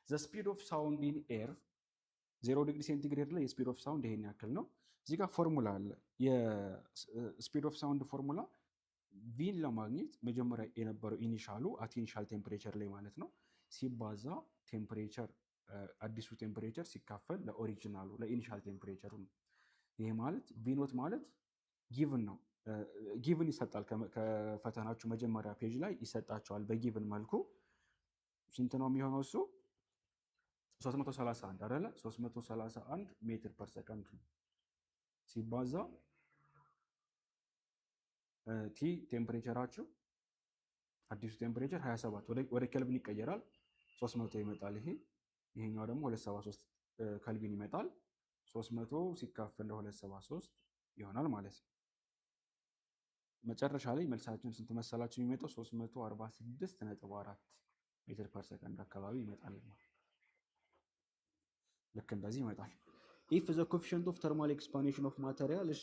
the speed of sound in air 0 ዲግሪ ሴንቲግሬድ ላይ የስፒድ ኦፍ ሳውንድ ይሄን ያክል ነው። እዚህ ጋር ፎርሙላ አለ። የስፒድ ኦፍ ሳውንድ ፎርሙላ ቪን ለማግኘት መጀመሪያ የነበረው ኢኒሻሉ ኢኒሻል ቴምፕሬቸር ላይ ማለት ነው ሲባዛ ቴምፕሬቸር አዲሱ ቴምፕሬቸር ሲካፈል ለኦሪጂናሉ ለኢኒሻል ቴምፕሬቸሩ ነው። ይሄ ማለት ቪኖት ማለት ጊቭን ነው። ጊቭን ይሰጣል። ከፈተናችሁ መጀመሪያ ፔጅ ላይ ይሰጣቸዋል በጊቭን መልኩ። ስንት ነው የሚሆነው እሱ? 331 አይደለ? 331 ሜትር ፐር ሰከንድ ሲባዛ ቲ ቴምፕሬቸራችሁ አዲሱ ቴምፕሬቸር 27 ወደ ኬልቪን ይቀየራል። 300 ይመጣል። ይሄኛው ደግሞ 273 ኬልቪን ይመጣል። 300 ሲካፈል ለ273 ይሆናል ማለት ነው። መጨረሻ ላይ መልሳችን ስንት መሰላችሁ የሚመጣው? 346.4 ሜትር ፐር ሰከንድ አካባቢ ይመጣል። ልክ እንደዚህ ይመጣል። ኢፍ ዘ ኮኤፊሺየንት ኦፍ ተርማል ኤክስፓንሽን ኦፍ ማቴሪያል። እሺ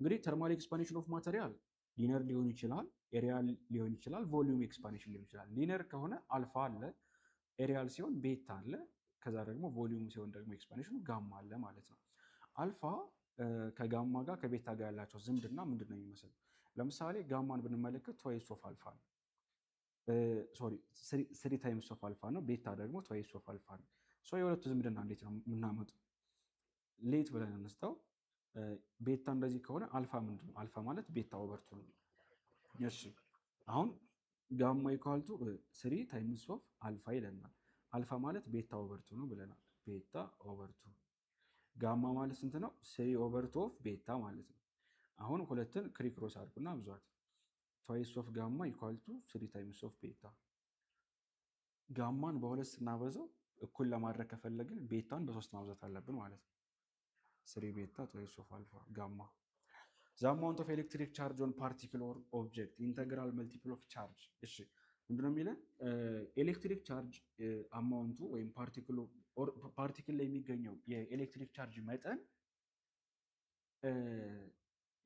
እንግዲህ ተርማል ኤክስፓንሽን ኦፍ ማቴሪያል ሊነር ሊሆን ይችላል፣ ኤሪያል ሊሆን ይችላል፣ ቮሊዩም ኤክስፓንሽን ሊሆን ይችላል። ሊነር ከሆነ አልፋ አለ፣ ኤሪያል ሲሆን ቤታ አለ፣ ከዛ ደግሞ ቮሊዩም ሲሆን ደግሞ ኤክስፓንሽኑ ጋማ አለ ማለት ነው። አልፋ ከጋማ ጋር ከቤታ ጋር ያላቸው ዝምድና ምንድን ነው የሚመስለው? ለምሳሌ ጋማን ብንመለከት ትዋይስ ኦፍ አልፋ ነው። ሶሪ 3 ታይምስ ኦፍ አልፋ ነው። ቤታ ደግሞ ትዋይስ ኦፍ አልፋ ነው። የሁለቱ ዝምድና እንዴት ነው የምናመጡ? ሌት ብለን እንስጠው። ቤታ እንደዚህ ከሆነ አልፋ ምንድን ነው? አልፋ ማለት ቤታ ኦቨር ቱ ነው። እሺ አሁን ጋማ ኢኳል ቱ 3 ታይምስ ኦፍ አልፋ ይለናል። አልፋ ማለት ቤታ ኦቨር ቱ ነው ብለናል። ቤታ ኦቨር ቱ። ጋማ ማለት ስንት ነው? 3 ኦቨር ቱ ኦፍ ቤታ ማለት ነው። አሁን ሁለትን ክሪክሮስ አድርጉና ብዛት ትዋይስ ኦፍ ጋማ ኢኳል ቱ 3 ታይምስ ኦፍ ቤታ። ጋማን በሁለት ስናበዛው እኩል ለማድረግ ከፈለግን ቤታን በ3 ማብዛት አለብን ማለት ነው። 3 ቤታ ትዋይስ ኦፍ አልፋ ጋማ። ዘ አማውንት ኦፍ ኤሌክትሪክ ቻርጅ ኦን ፓርቲክል ኦር ኦብጀክት ኢንተግራል መልቲፕል ኦፍ ቻርጅ። እሺ ምንድነው የሚለን? ኤሌክትሪክ ቻርጅ አማውንቱ ወይም ፓርቲክል ላይ የሚገኘው የኤሌክትሪክ ቻርጅ መጠን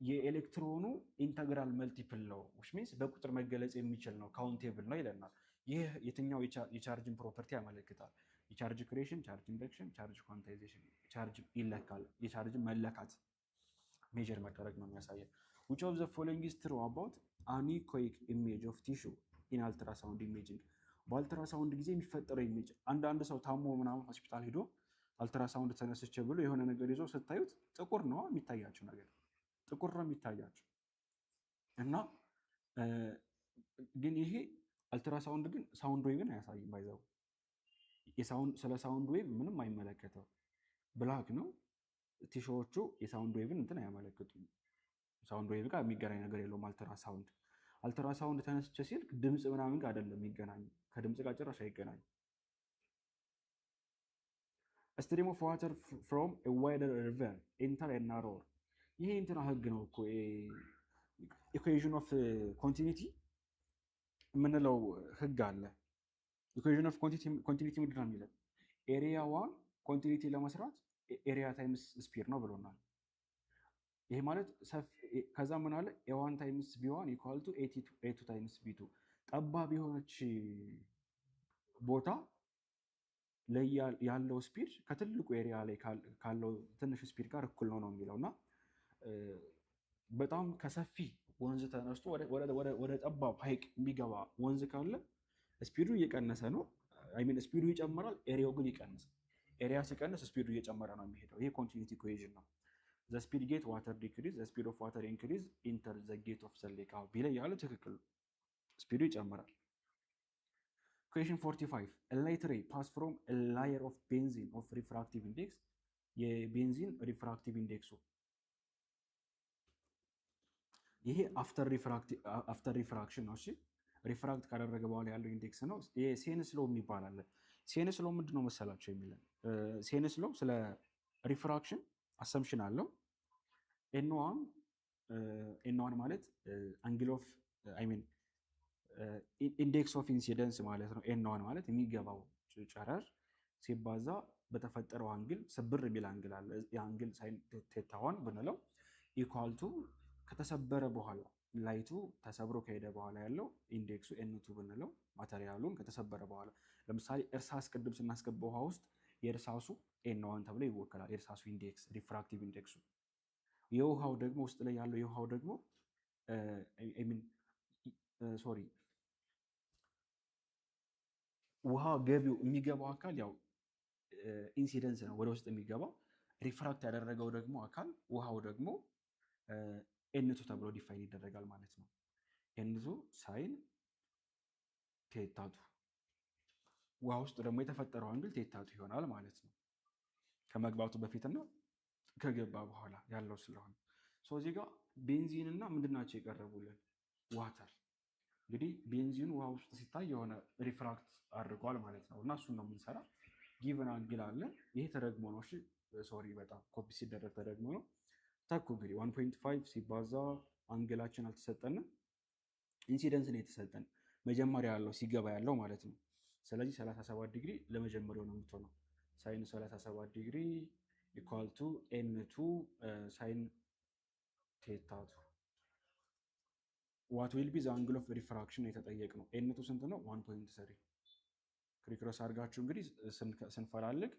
የኤሌክትሮኑ ኢንተግራል መልቲፕል ነው። which means በቁጥር መገለጽ የሚችል ነው፣ ካውንቴብል ነው ይለናል። ይህ የትኛው የቻርጅን ፕሮፐርቲ ያመለክታል? የቻርጅ ክሬሽን፣ ቻርጅ ኢንደክሽን፣ ቻርጅ ኳንታይዜሽን። ቻርጅ ይለካል። የቻርጅ መለካት ሜጀር መደረግ ነው የሚያሳየው። which of the following is true about anechoic image of tissue in ultrasound imaging? በአልትራሳውንድ ጊዜ የሚፈጠረው ኢሜጅ። አንዳንድ ሰው ታሞ ምናምን ሆስፒታል ሄዶ አልትራሳውንድ ተነስቼ ብሎ የሆነ ነገር ይዞ ስታዩት ጥቁር ነው የሚታያቸው ነገር ጥቁር ነው የሚታያቸው እና ግን ይሄ አልትራሳውንድ ግን ሳውንድ ዌቭን አያሳይም። ባይዘው ስለ ሳውንድ ዌቭ ምንም አይመለከተው። ብላክ ነው ቲሾዎቹ የሳውንድ ዌቭን እንትን አያመለክቱም። ሳውንድ ዌቭ ጋር የሚገናኝ ነገር የለውም። አልትራሳውንድ ተነስቼ ሲል ድምፅ ምናምን ጋር አይደለም የሚገናኝ፣ ከድምፅ ጋር ጭራሽ አይገናኝ። ስትሪም ኦፍ ዋተር ፍሮም ኤ ዋይደር ሪቨር ኤንተር ኤ ናሮር። ይሄ እንትና ህግ ነው እኮ ኢኩዌሽን ኦፍ ኮንቲኒቲ የምንለው ህግ አለ። ኢኩዌሽን ኦፍ ኮንቲኒቲ ምንድን ነው የሚለው? ኤሪያ ዋን ኮንቲኒቲ ለመስራት ኤሪያ ታይምስ ስፒድ ነው ብሎናል። ይሄ ማለት ከዛ ምን አለ? ኤ1 ታይምስ ቪ1 ኢኳል ቱ ኤ2 ታይምስ ቪ2። ጠባብ የሆነች ቦታ ላይ ያለው ስፒድ ከትልቁ ኤሪያ ላይ ካለው ትንሽ ስፒድ ጋር እኩል ነው የሚለው እና በጣም ከሰፊ ወንዝ ተነስቶ ወደ ጠባብ ሀይቅ የሚገባ ወንዝ ካለ ስፒዱ እየቀነሰ ነው። ስፒዱ ይጨምራል፣ ኤሪያው ግን ይቀንሳል። ኤሪያ ሲቀንስ ስፒዱ እየጨመረ ነው የሚሄደው። ይሄ ኮንቲኒቲ ኢኩዌሽን ነው። the speed gate water decrease the speed of water increase enter the gate of the lake ቢለ ያለ ትክክል ስፒዱ ይጨምራል። question 45 a light ray pass from a layer of benzene of refractive index የቤንዚን ሪፍራክቲቭ ኢንዴክሱ ይሄ አፍተር ሪፍራክሽን ነው። እሺ ሪፍራክት ካደረገ በኋላ ያለው ኢንዴክስ ነው። ሴንስ ሎው የሚባል አለ። ሴንስ ሎው ምንድነው መሰላቸው የሚለን? ሴንስ ሎው ስለ ሪፍራክሽን አሰምሽን አለው። ኤን1 ማለት አንግል ኦፍ ኢንዴክስ ኦፍ ኢንሲደንስ ማለት ነው። ኤን1 ማለት የሚገባው ጨረር ሲባዛ በተፈጠረው አንግል ስብር የሚል አንግል አለ። የአንግል ሳይን ቴታ1 ብንለው ኢኳል ቱ ከተሰበረ በኋላ ላይቱ ተሰብሮ ከሄደ በኋላ ያለው ኢንዴክሱ ኤን2 ብንለው ማቴሪያሉን ከተሰበረ በኋላ ለምሳሌ እርሳስ ቅድም ስናስገባ ውሃ ውስጥ የእርሳሱ ኤን1 ተብሎ ይወከላል። የእርሳሱ ኢንዴክስ ሪፍራክቲቭ ኢንዴክሱ። የውሃው ደግሞ ውስጥ ላይ ያለው የውሃው ደግሞ ሶሪ ውሃ ገቢው የሚገባው አካል ያው ኢንሲደንስ ነው ወደ ውስጥ የሚገባው። ሪፍራክት ያደረገው ደግሞ አካል ውሃው ደግሞ ኤንቱ ተብሎ ዲፋይን ይደረጋል ማለት ነው። ኤንቱ ሳይን ቴታቱ ውሃ ውስጥ ደግሞ የተፈጠረው አንግል ቴታቱ ይሆናል ማለት ነው። ከመግባቱ በፊትና ከገባ በኋላ ያለው ስለሆነ እዚህ ጋር ቤንዚን እና ምንድናቸው የቀረቡልን? ዋተር። እንግዲህ ቤንዚን ውሃ ውስጥ ሲታይ የሆነ ሪፍራክት አድርጓል ማለት ነው እና እሱን ነው የምንሰራ። ጊቨን አንግል አለ። ይሄ ተደግሞ ነው። ሶሪ በጣም ኮፒ ሲደረግ ተደግሞ ነው። ታኩ እንግዲህ 1.5 ሲባዛ አንግላችን አልተሰጠንም፣ ኢንሲደንስ ነው የተሰጠን መጀመሪያ ያለው ሲገባ ያለው ማለት ነው። ስለዚህ 37 ዲግሪ ለመጀመሪያው ነው የምትሆነው። ሳይን 37 ዲግሪ ኢኳል ቱ ኤን2 ሳይን ቴታቱ ዋት ዊል ቢ ዘ አንግል ኦፍ ሪፍራክሽን የተጠየቅ ነው። ኤን2 ስንት ነው? 1.3 ክሪክሮስ አድርጋችሁ እንግዲህ ስንፈላልግ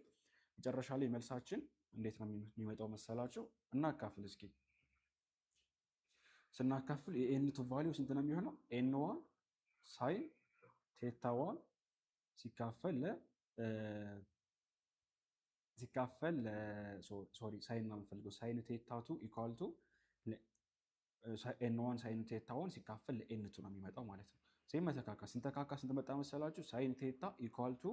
መጨረሻ ላይ መልሳችን እንዴት ነው የሚመጣው መሰላቸው? እናካፍል እስኪ። ስናካፍል የኤን2 ቫሊዩ ስንት ነው የሚሆነው? ኤን1 ሳይን ቴታ1 ሲካፈል ሶሪ ሳይን ነው የምንፈልገው። ሳይን ቴታ2 ኢኳል ቱ ኤን1 ሳይን ቴታ1 ሲካፈል ለኤን2 ነው የሚመጣው ማለት ነው። ሴም መተካካ ስንተካካ ስንት መጣ መሰላችሁ? ሳይን ቴታ ኢኳል ቱ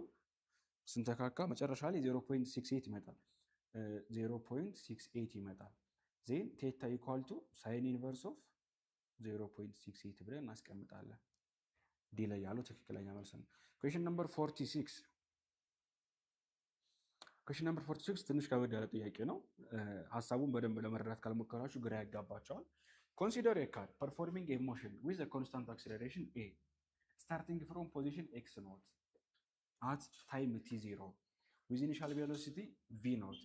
ስንተካካ መጨረሻ ላይ 0.68 ይመጣል። 0.68 ይመጣል። ዜን ቴታ ኢኳል ቱ ሳይን ኢንቨርስ ኦፍ 0.68 ብለን እናስቀምጣለን። ዲ ላይ ያለው ትክክለኛ መልስ ነው። ኩዌሽን ነምበር 46 ኩዌሽን ነምበር 46 ትንሽ ከበድ ያለ ጥያቄ ነው። ሀሳቡን በደንብ ለመረዳት ካልሞከራችሁ ግራ ያጋባቸዋል። ኮንሲደር ኤ ካር ፐርፎርሚንግ ኤ ሞሽን ዊዝ አ ኮንስታንት አክሰለሬሽን ኤ ስታርቲንግ ፍሮም ፖዚሽን ኤክስ ኖት አት ታይም ቲ0 ዊዝ ኢኒሻል ቬሎሲቲ ቪ ኖት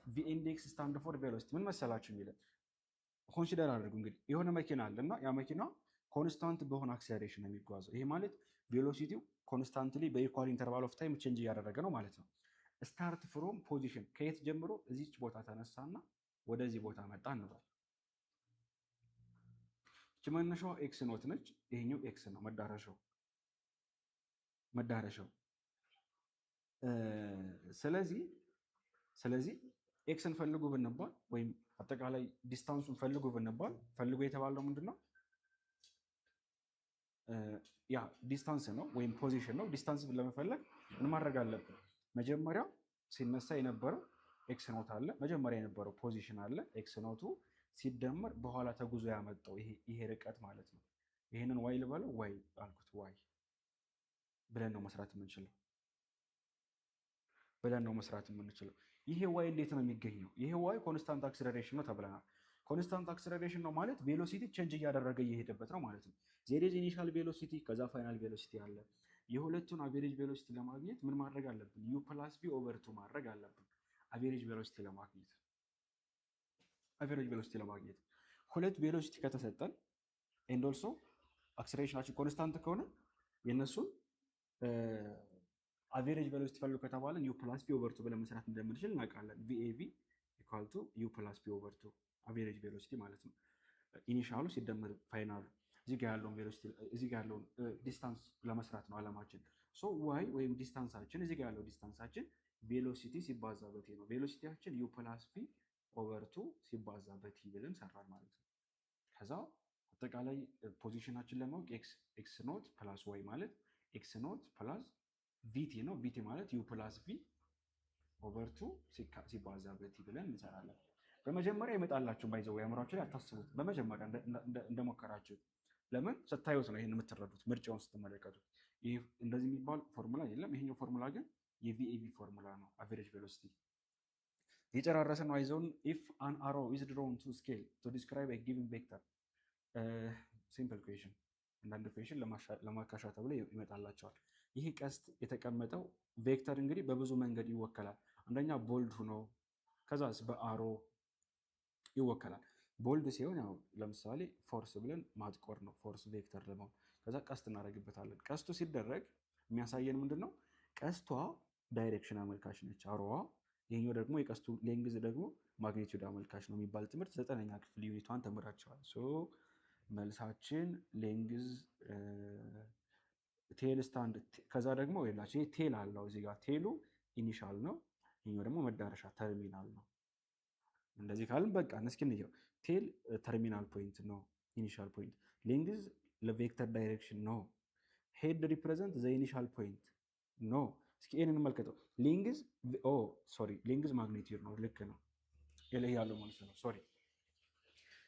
ቪ ኢንዴክስ ስታንድ ፎር ቬሎሲቲ። ምን መሰላችሁ የሚለን ኮንሲደር አድርጉ። እንግዲህ የሆነ መኪና አለ እና ያ መኪና ኮንስታንት በሆነ አክሰለሬሽን ነው የሚጓዘው። ይሄ ማለት ቬሎሲቲው ኮንስታንትሊ በኢኳል ኢንተርቫል ኦፍ ታይም ቼንጅ እያደረገ ነው ማለት ነው። ስታርት ፍሮም ፖዚሽን ከየት ጀምሮ እዚች ቦታ ተነሳና ወደዚህ ቦታ መጣ እንበል። እቺ መነሻዋ ኤክስ ኖት ነች። ይሄኛው ኤክስ ነው መዳረሻው። ስለዚህ ኤክስን ፈልጉ ብንባል ወይም አጠቃላይ ዲስታንሱን ፈልጉ ብንባል ፈልጉ የተባለው ምንድነው? ያ ዲስታንስ ነው ወይም ፖዚሽን ነው። ዲስታንስ ለመፈለግ ምን ማድረግ አለብን? መጀመሪያ ሲነሳ የነበረው ኤክስ ኖት አለ፣ መጀመሪያ የነበረው ፖዚሽን አለ። ኤክስ ኖቱ ሲደመር በኋላ ተጉዞ ያመጣው ይሄ ርቀት ማለት ነው። ይሄንን ዋይ ልበለው፣ ዋይ አልኩት፣ ዋይ ብለን ነው መስራት የምንችለው። ይሄ ዋይ እንዴት ነው የሚገኘው? ይሄ ዋይ ኮንስታንት አክሰለሬሽን ነው ተብለናል። ኮንስታንት አክሰለሬሽን ነው ማለት ቬሎሲቲ ቼንጅ እያደረገ እየሄደበት ነው ማለት ነው። ዜር ኢዝ ኢኒሻል ቬሎሲቲ ከዛ ፋይናል ቬሎሲቲ አለ። የሁለቱን አቬሬጅ ቬሎሲቲ ለማግኘት ምን ማድረግ አለብን? ዩ ፕላስ ቪ ኦቨር ቱ ማድረግ አለብን። አቬሬጅ ቬሎሲቲ ለማግኘት ሁለት ቬሎሲቲ ከተሰጠን ኤንድ ኦልሶ አክሰለሬሽናችን ኮንስታንት ከሆነ የነሱን አቬሬጅ ቬሎሲቲ ፈልጉ ከተባለን ዩ ፕላስ ቪ ኦቨር ቱ ብለን መስራት እንደምንችል እናውቃለን። ቪኤቪ ኢኳል ቱ ዩ ፕላስ ቪ ኦቨር ቱ አቬሬጅ ቬሎሲቲ ማለት ነው። ኢኒሻሉ ሲደመር ፋይናሉ እዚህ ጋር ያለውን ቬሎሲቲ እዚህ ጋር ያለውን ዲስታንስ ለመስራት ነው አላማችን። ሶ ዋይ ወይም ዲስታንሳችን እዚህ ጋር ያለው ዲስታንሳችን ቬሎሲቲ ሲባዛ በቲ ነው። ቬሎሲቲያችን ዩ ፕላስ ቪ ኦቨር ቱ ሲባዛ በቲ ብለን ሰራን ማለት ነው። ከዛ አጠቃላይ ፖዚሽናችን ለማወቅ ኤክስ ኖት ፕላስ ዋይ ማለት ኤክስ ኖት ፕላስ ቪቲ ነው። ቪቲ ማለት ዩ ፕላስ ቪ ኦቨር ቱ ሲባዛ በቲ ብለን እንሰራለን። በመጀመሪያ ይመጣላችሁ ባይዘው ያምራችሁ ላይ አታስቡት። በመጀመሪያ እንደሞከራችሁ ለምን ስታዩት ነው ይሄን የምትረዱት። ምርጫውን ስትመለከቱት ይሄ እንደዚህ የሚባል ፎርሙላ የለም። ይሄኛው ፎርሙላ ግን የቪኤቪ ፎርሙላ ነው። አቨሬጅ ቬሎሲቲ የጨራረሰ ነው። አይዞን ኢፍ አን አሮ ኢዝ ድሮን ቱ ስኬል ቱ ዲስክራይብ ኤ ጊቨን ቬክተር ሲምፕል ኩዌሽን። አንዳንድ ኩዌሽን ለማካሻ ተብሎ ይመጣላቸዋል። ይሄ ቀስት የተቀመጠው ቬክተር እንግዲህ በብዙ መንገድ ይወከላል። አንደኛ ቦልድ ሆኖ ከዛስ በአሮ ይወከላል። ቦልድ ሲሆን ያው ለምሳሌ ፎርስ ብለን ማጥቆር ነው፣ ፎርስ ቬክተር ለመሆን። ከዛ ቀስት እናደርግበታለን። ቀስቱ ሲደረግ የሚያሳየን ምንድን ነው? ቀስቷ ዳይሬክሽን አመልካች ነች፣ አሮዋ። ይህኛው ደግሞ የቀስቱ ሌንግዝ ደግሞ ማግኒቱድ አመልካች ነው የሚባል ትምህርት 9ኛ ክፍል ዩኒቷን ተምራቸዋል። መልሳችን ሌንግዝ ቴል ስታንድ። ከዛ ደግሞ የላቸው ይሄ ቴል አለው እዚህ ጋር ቴሉ ኢኒሻል ነው፣ ይህኛው ደግሞ መዳረሻ ተርሚናል ነው። እንደዚህ ካልን በቃ እስኪ እንየው። ቴል ተርሚናል ፖይንት ነው፣ ኢኒሻል ፖይንት። ሌንግዝ ለቬክተር ዳይሬክሽን ነው። ሄድ ሪፕሬዘንት ዘ ኢኒሻል ፖይንት ኖ። እስኪ ይህን እንመልከተው። ሌንግዝ ሶሪ፣ ሌንግዝ ማግኒቲዩድ ነው። ልክ ነው ያለው ማለት ነው። ሶሪ።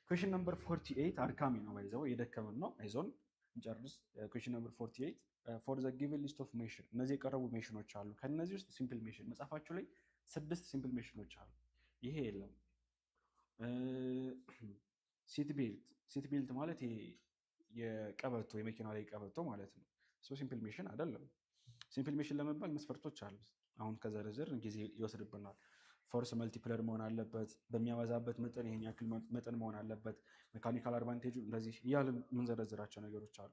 ኩዌሽን ነምበር 48 አድካሚ ነው፣ ባይዘው የደከመን ነው። አይዞን እንጨርስ። ኩዌሽን ነምበር 48 ፎር ዘ ጊቨን ሊስት ኦፍ ሜሽን። እነዚህ የቀረቡ ሜሽኖች አሉ። ከነዚህ ውስጥ ሲምፕል ሜሽን መጽሐፋችሁ ላይ 6 ሲምፕል ሜሽኖች አሉ። ይሄ የለም። ሲት ቤልት ማለት ይሄ የቀበቶ የመኪና ላይ ቀበቶ ማለት ነው። ሲምፕል ሜሽን አይደለም። ሲምፕል ሜሽን ለመባል መስፈርቶች አሉ። አሁን ከዘረዘር ጊዜ ይወስድብናል። ፎርስ መልቲፕለር መሆን አለበት። በሚያበዛበት መጠን ይሄን ያክል መጠን መሆን አለበት። ሜካኒካል አድቫንቴጁ እንደዚህ እያልን የምንዘረዝራቸው ነገሮች አሉ።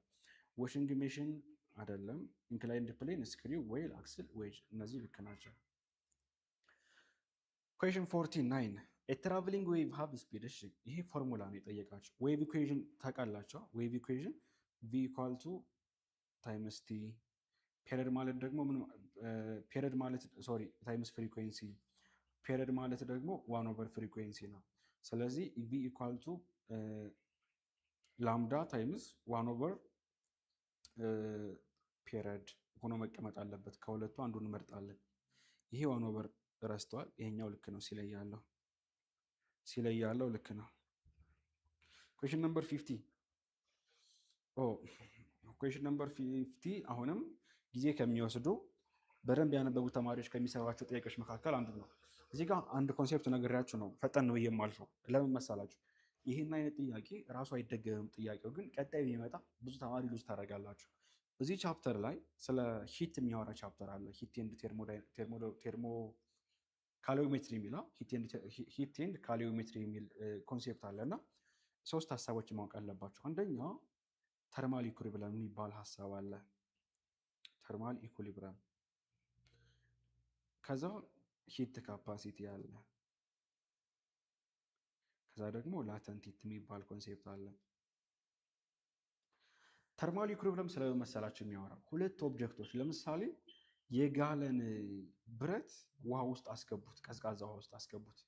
ዋሽንግ ሜሽን አይደለም። ኢንክላይንድ ፕሌን፣ ስክሪው፣ ዌይል፣ አክስል፣ ዌጅ እነዚህ ልክ ናቸው። ኩዌሽን 49 የትራቭሊንግ ዌቭ ሃቭ ስፒድ። እሺ ይሄ ፎርሙላ ነው የጠየቃቸው። ዌቭ ኢኩዌዥን ታውቃላቸው። ዌቭ ኢኩዌዥን ቪ ኢኳል ቱ ታይምስ ቲ። ፔሪድ ማለት ደግሞ ፔሪድ ማለት ሶሪ ታይምስ ፍሪኩዌንሲ። ፔሪድ ማለት ደግሞ 1 ኦቨር ፍሪኩዌንሲ ነው። ስለዚህ ቪ ኢኳል ቱ ላምዳ ታይምስ 1 ኦቨር ፔሪድ ሆኖ መቀመጥ አለበት። ከሁለቱ አንዱን እንመርጣለን። ይሄ 1 ኦቨር ረስተዋል። ይሄኛው ልክ ነው ሲለያለው ልክ ነው። ኩዌሽን ነምበር 50 ኩዌሽን ነምበር 50 አሁንም ጊዜ ከሚወስዱ በደንብ ያነበቡ ተማሪዎች ከሚሰሯቸው ጥያቄዎች መካከል አንዱ ነው። እዚህ ጋር አንድ ኮንሴፕት ነግሬያችሁ ነው ፈጠን ነው የማልፈው። ለምን መሰላችሁ? ይህን አይነት ጥያቄ ራሱ አይደገምም። ጥያቄው ግን ቀጣይ ቢመጣ ብዙ ተማሪ ሉዝ ታደርጋላችሁ። እዚህ ቻፕተር ላይ ስለ ሂት የሚያወራ ቻፕተር አለ። ሂት ኤንድ ቴርሞ ካሊዮሜትሪ የሚለው ሂት ኤንድ ካሊዮሜትሪ የሚል ኮንሴፕት አለ እና 3 ሀሳቦችን ማወቅ አለባቸው። አንደኛ ተርማል ኢኩሊብረም የሚባል ሀሳብ አለ። ተርማል ኢኩሊብረም። ከዛ ሂት ካፓሲቲ አለ። ከዛ ደግሞ ላተንት ሂት የሚባል ኮንሴፕት አለ። ተርማል ኢኩሊብረም ስለመሰላቸው የሚያወራው 2 ኦብጀክቶች ለምሳሌ የጋለን ብረት ውሃ ውስጥ አስገቡት፣ ቀዝቃዛ ውሃ ውስጥ አስገቡት፣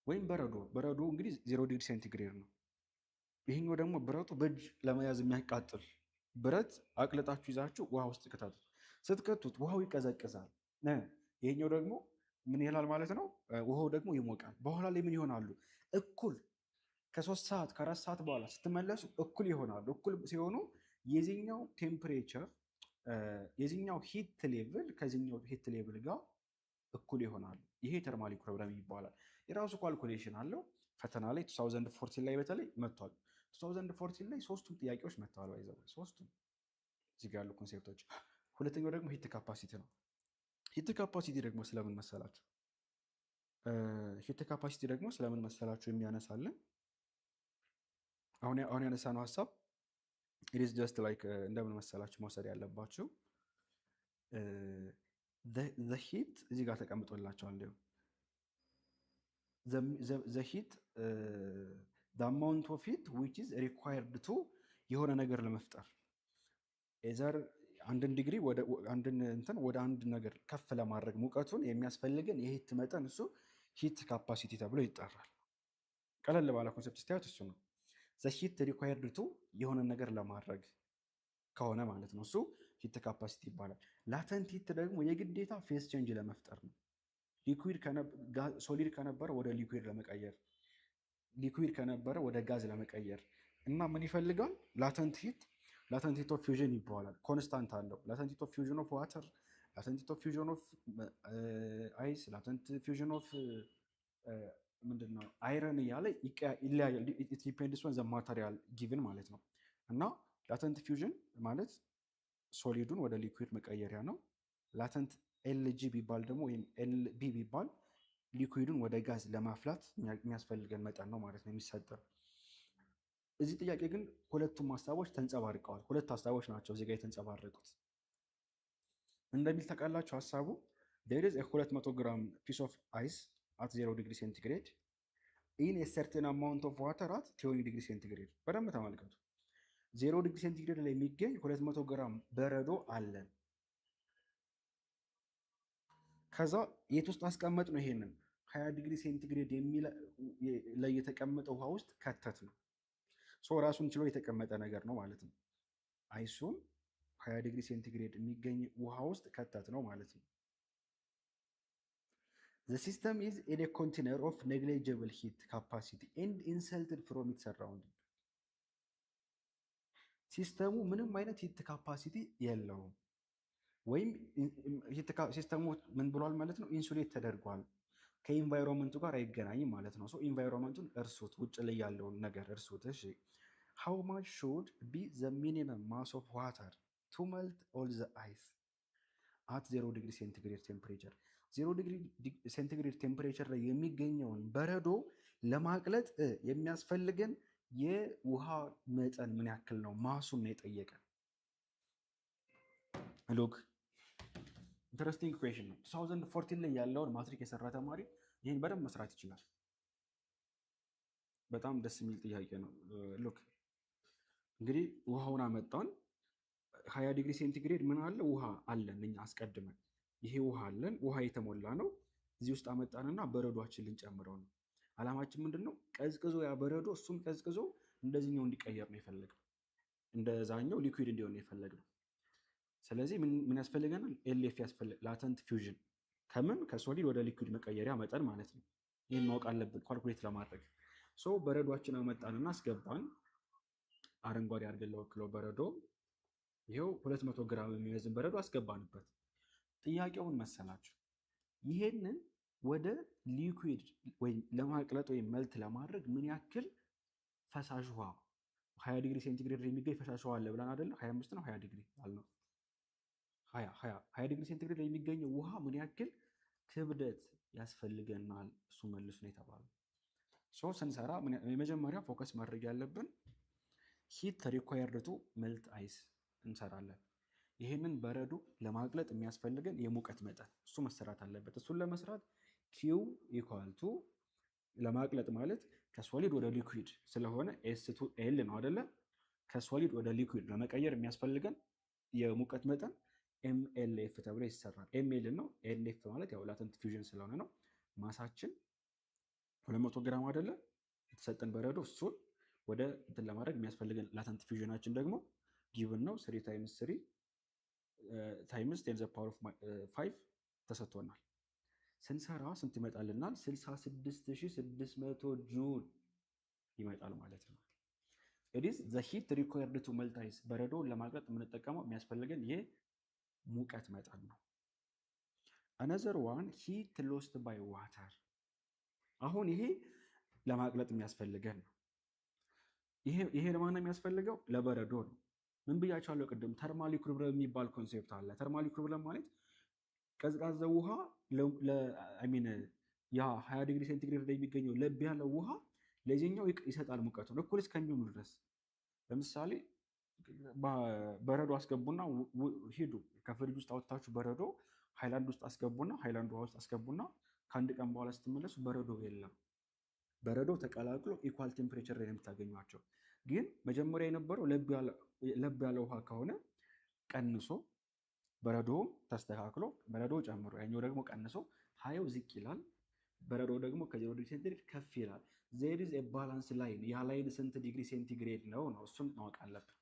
ወይም በረዶ እንግዲህ 0 ዲግሪ ሴንቲግሬድ ነው። ይሄኛው ደግሞ ብረቱ በእጅ ለመያዝ የሚያቃጥል ብረት አቅልጣችሁ ይዛችሁ ውሃ ውስጥ ከተቱት። ስትከቱት ውሃው ይቀዘቅዛል። ይሄኛው ደግሞ ምን ይላል ማለት ነው? ውሃው ደግሞ ይሞቃል። በኋላ ላይ ምን ይሆናሉ? እኩል ከ3 ሰዓት ከ4 ሰዓት በኋላ ስትመለሱ እኩል ይሆናሉ። እኩል ሲሆኑ የዚህኛው ቴምፕሬቸር የዚህኛው ሂት ሌቭል ከዚህኛው ሂት ሌቭል ጋር እኩል ይሆናሉ። ይሄ ተርማል ኢኩሊብረም ይባላል። የራሱ ካልኩሌሽን አለው። ፈተና ላይ 2014 ላይ በተለይ መጥቷል። 2014 ላይ 3ቱም ጥያቄዎች መጥተዋል። ባይዘው 3ቱም እዚህ ጋር ያሉ ኮንሴፕቶች። ሁለተኛው ደግሞ ሂት ካፓሲቲ ነው። ሂት ካፓሲቲ ደግሞ ስለምን መሰላችሁ? የሚያነሳልን አሁን ያነሳነው ሀሳብ ኢት ኢዝ ጀስት ላይክ እንደምን መሰላችሁ መውሰድ ያለባችሁ ዘ ሂት እዚህ ጋር ተቀምጦላቸዋል። ዘ ሂት ዘ አማውንት ኦፍ ሂት ዊች ኢዝ ሪኳየርድ ቱ የሆነ ነገር ለመፍጠር ኤዘር አንድን ዲግሪ ወደ አንድ ነገር ከፍ ለማድረግ ሙቀቱን የሚያስፈልገን የሂት መጠን እሱ ሂት ካፓሲቲ ተብሎ ይጠራል። ቀለል ባለ ኮንሰፕት ስታዩት እሱ ነው። ዘ ሂት ሪኳየርድ ቱ የሆነ ነገር ለማድረግ ከሆነ ማለት ነው እሱ ሂት ካፓሲቲ ይባላል። ላተንት ሂት ደግሞ የግዴታ ፌስ ቼንጅ ለመፍጠር ነው። ሶሊድ ከነበረ ወደ ሊኩዊድ ለመቀየር፣ ሊኩዊድ ከነበረ ወደ ጋዝ ለመቀየር እና ምን ይፈልጋል? ላተንት ሂት ኦፍ ፊውዥን ይባላል። ኮንስታንት አለው። ላተንት ሂት ኦፍ ፊውዥን ኦፍ ዋተር፣ ላተንት ሂት ኦፍ ፊውዥን ኦፍ አይስ፣ ላተንት ፊውዥን ኦፍ ምንድነው አይረን እያለ ይለያያል። ኢት ዲፔንድስ ኦን ዘ ማተሪያል ጊቭን ማለት ነው። እና ላተንት ፊውዥን ማለት ሶሊዱን ወደ ሊኩዊድ መቀየሪያ ነው። ላተንት ኤልጂ ቢባል ደግሞ ወይም ኤልቢ ቢባል ሊኩዊዱን ወደ ጋዝ ለማፍላት የሚያስፈልገን መጠን ነው ማለት ነው የሚሰጠው። እዚህ ጥያቄ ግን ሁለቱም ሀሳቦች ተንጸባርቀዋል። ሁለት ሀሳቦች ናቸው እዚህ ጋር የተንጸባረቁት። እንደሚል ታውቃላችሁ ሀሳቡ there is a 200 ግራም piece of ice at 0 ዲግሪ ሴንቲግሬድ in a certain amount of water at 20 ዲግሪ ሴንቲግሬድ። በደንብ ተመልከቱ። 0 ዲግሪ ሴንቲግሬድ ላይ የሚገኝ 200 ግራም በረዶ አለን። ከዛ የት ውስጥ አስቀመጥ ነው? ይሄንን 20 ዲግሪ ሴንቲግሬድ ላይ የተቀመጠ ውሃ ውስጥ ከተት ነው። ራሱን ችሎ የተቀመጠ ነገር ነው ማለት ነው። አይሱን 20 ዲግሪ ሴንቲግሬድ የሚገኝ ውሃ ውስጥ ከተት ነው ማለት ነው። The system is in a container of negligible heat capacity and insulated from its surrounding. ሲስተሙ ምንም አይነት ሂት ካፓሲቲ የለውም፣ ወይም ሲስተሙ ምን ብሏል ማለት ነው? ኢንሱሌት ተደርጓል፣ ከኢንቫይሮንመንቱ ጋር አይገናኝም ማለት ነው። ኢንቫይሮንመንቱን እርሱት፣ ውጭ ላይ ያለውን ነገር እርሱት። እሺ how much should be the minimum mass of water to melt all the ice at 0 ዲግሪ ሴንቲግሬድ ቴምፕሬቸር? 0 ዲግሪ ሴንቲግሬድ ቴምፕሬቸር ላይ የሚገኘውን በረዶ ለማቅለጥ የሚያስፈልገን የውሃ መጠን ምን ያክል ነው? ማሱን ነው የጠየቀን። ሎክ ኢንተረስቲንግ ኩዌሽን ነው። 2014 ላይ ያለውን ማትሪክ የሰራ ተማሪ ይህን በደንብ መስራት ይችላል። በጣም ደስ የሚል ጥያቄ ነው። ሎክ እንግዲህ ውሃውን አመጣን። 20 ዲግሪ ሴንቲግሬድ ምን አለ? ውሃ አለን እኛ አስቀድመን። ይሄ ውሃ አለን፣ ውሃ የተሞላ ነው። እዚህ ውስጥ አመጣንና በረዷችን ልንጨምረው ነው። አላማችን ምንድን ነው? ቀዝቅዞ ያ በረዶ እሱም ቀዝቅዞ እንደዚህኛው እንዲቀየር ነው የፈለግነው፣ እንደዛኛው ሊኩዊድ እንዲሆን ነው የፈለግነው። ስለዚህ ምን ያስፈልገናል? ኤልኤፍ ያስፈልግ፣ ላተንት ፊውዥን። ከምን? ከሶሊድ ወደ ሊኩዊድ መቀየሪያ መጠን ማለት ነው። ይህን ማወቅ አለብን ካልኩሌት ለማድረግ። በረዷችን አመጣንና አስገባን። አረንጓዴ አድርገን ለወክለው በረዶ ይኸው 200 ግራም የሚመዝን በረዶ አስገባንበት። ጥያቄውን መሰላችሁ? ይሄንን ወደ ሊኩዊድ ወይም ለማቅለጥ ወይም መልት ለማድረግ ምን ያክል ፈሳሽ ውሃ 20 ዲግሪ ሴንቲግሬድ የሚገኝ ፈሳሽ ውሃ አለ ብለን አይደለ? 25 ነው 20 ዲግሪ አልነው። 20 ዲግሪ ሴንቲግሬድ የሚገኘው ውሃ ምን ያክል ክብደት ያስፈልገናል? እሱ መልሱ ነው የተባለው። ስንሰራ የመጀመሪያ ፎከስ ማድረግ ያለብን ሂት ሪኳየርድ ቱ መልት አይስ እንሰራለን። ይህንን በረዶ ለማቅለጥ የሚያስፈልገን የሙቀት መጠን እሱ መሰራት አለበት። እሱን ለመስራት ኪው ኢኳል ቱ ለማቅለጥ ማለት ከሶሊድ ወደ ሊኩዊድ ስለሆነ ኤስ ቱ ኤል ነው አይደለ? ከሶሊድ ወደ ሊኩዊድ ለመቀየር የሚያስፈልገን የሙቀት መጠን ኤምኤልኤፍ ተብሎ ይሰራል። ኤምኤል ነው። ኤልኤፍ ማለት ያው ላተንት ፊውዥን ስለሆነ ነው። ማሳችን 200 ግራም አይደለ? የተሰጠን በረዶ እሱን ወደ እንትን ለማድረግ የሚያስፈልገን ላተንት ፊውዥናችን ደግሞ ጊቭን ነው 3 ታይምስ 3 ታይምስ 10 ዘ ፓወር ኦፍ 5 ተሰጥቶናል። ስንሰራ ስንት ይመጣልናል? 66600 ጁል ይመጣል ማለት ነው። it is the heat required to melt ice በረዶውን ለማቅለጥ የምንጠቀመው የሚያስፈልገን ይሄ ሙቀት መጠን ነው። another one heat lost by water አሁን ይሄ ለማቅለጥ የሚያስፈልገን ነው። ይሄ ለማን ነው የሚያስፈልገው? ለበረዶ ነው። ምን ብያቸዋለሁ ቅድም? ተርማል ኢኩሊብሪየም የሚባል ኮንሴፕት አለ። ተርማል ኢኩሊብሪየም ማለት ቀዝቃዛ ውሃ ያ 20 ዲግሪ ሴንቲግሬድ ላይ የሚገኘው ለብ ያለው ውሃ ለዚህኛው ይሰጣል ሙቀቱን እኩል እስከሚሆኑ ድረስ። ለምሳሌ በረዶ አስገቡና ሂዱ ከፍሪጅ ውስጥ አወጣችሁ በረዶ ሃይላንድ ውስጥ አስገቡና ሃይላንድ ውሃ ውስጥ አስገቡና ከአንድ ቀን በኋላ ስትመለሱ በረዶ የለም። በረዶ ተቀላቅሎ ኢኳል ቴምፕሬቸር ላይ የምታገኟቸው። ግን መጀመሪያ የነበረው ለብ ያለ ውሃ ከሆነ ቀንሶ በረዶውም ተስተካክሎ በረዶ ጨምሮ ያኛው ደግሞ ቀንሶ ሀያው ዝቅ ይላል። በረዶ ደግሞ ከ0 ዲግሪ ሴንቲግሬድ ከፍ ይላል። ዜር ኢዝ ኤ ባላንስ ላይን። ያ ላይን ስንት ዲግሪ ሴንቲግሬድ ነው? እሱን ማወቅ አለብን።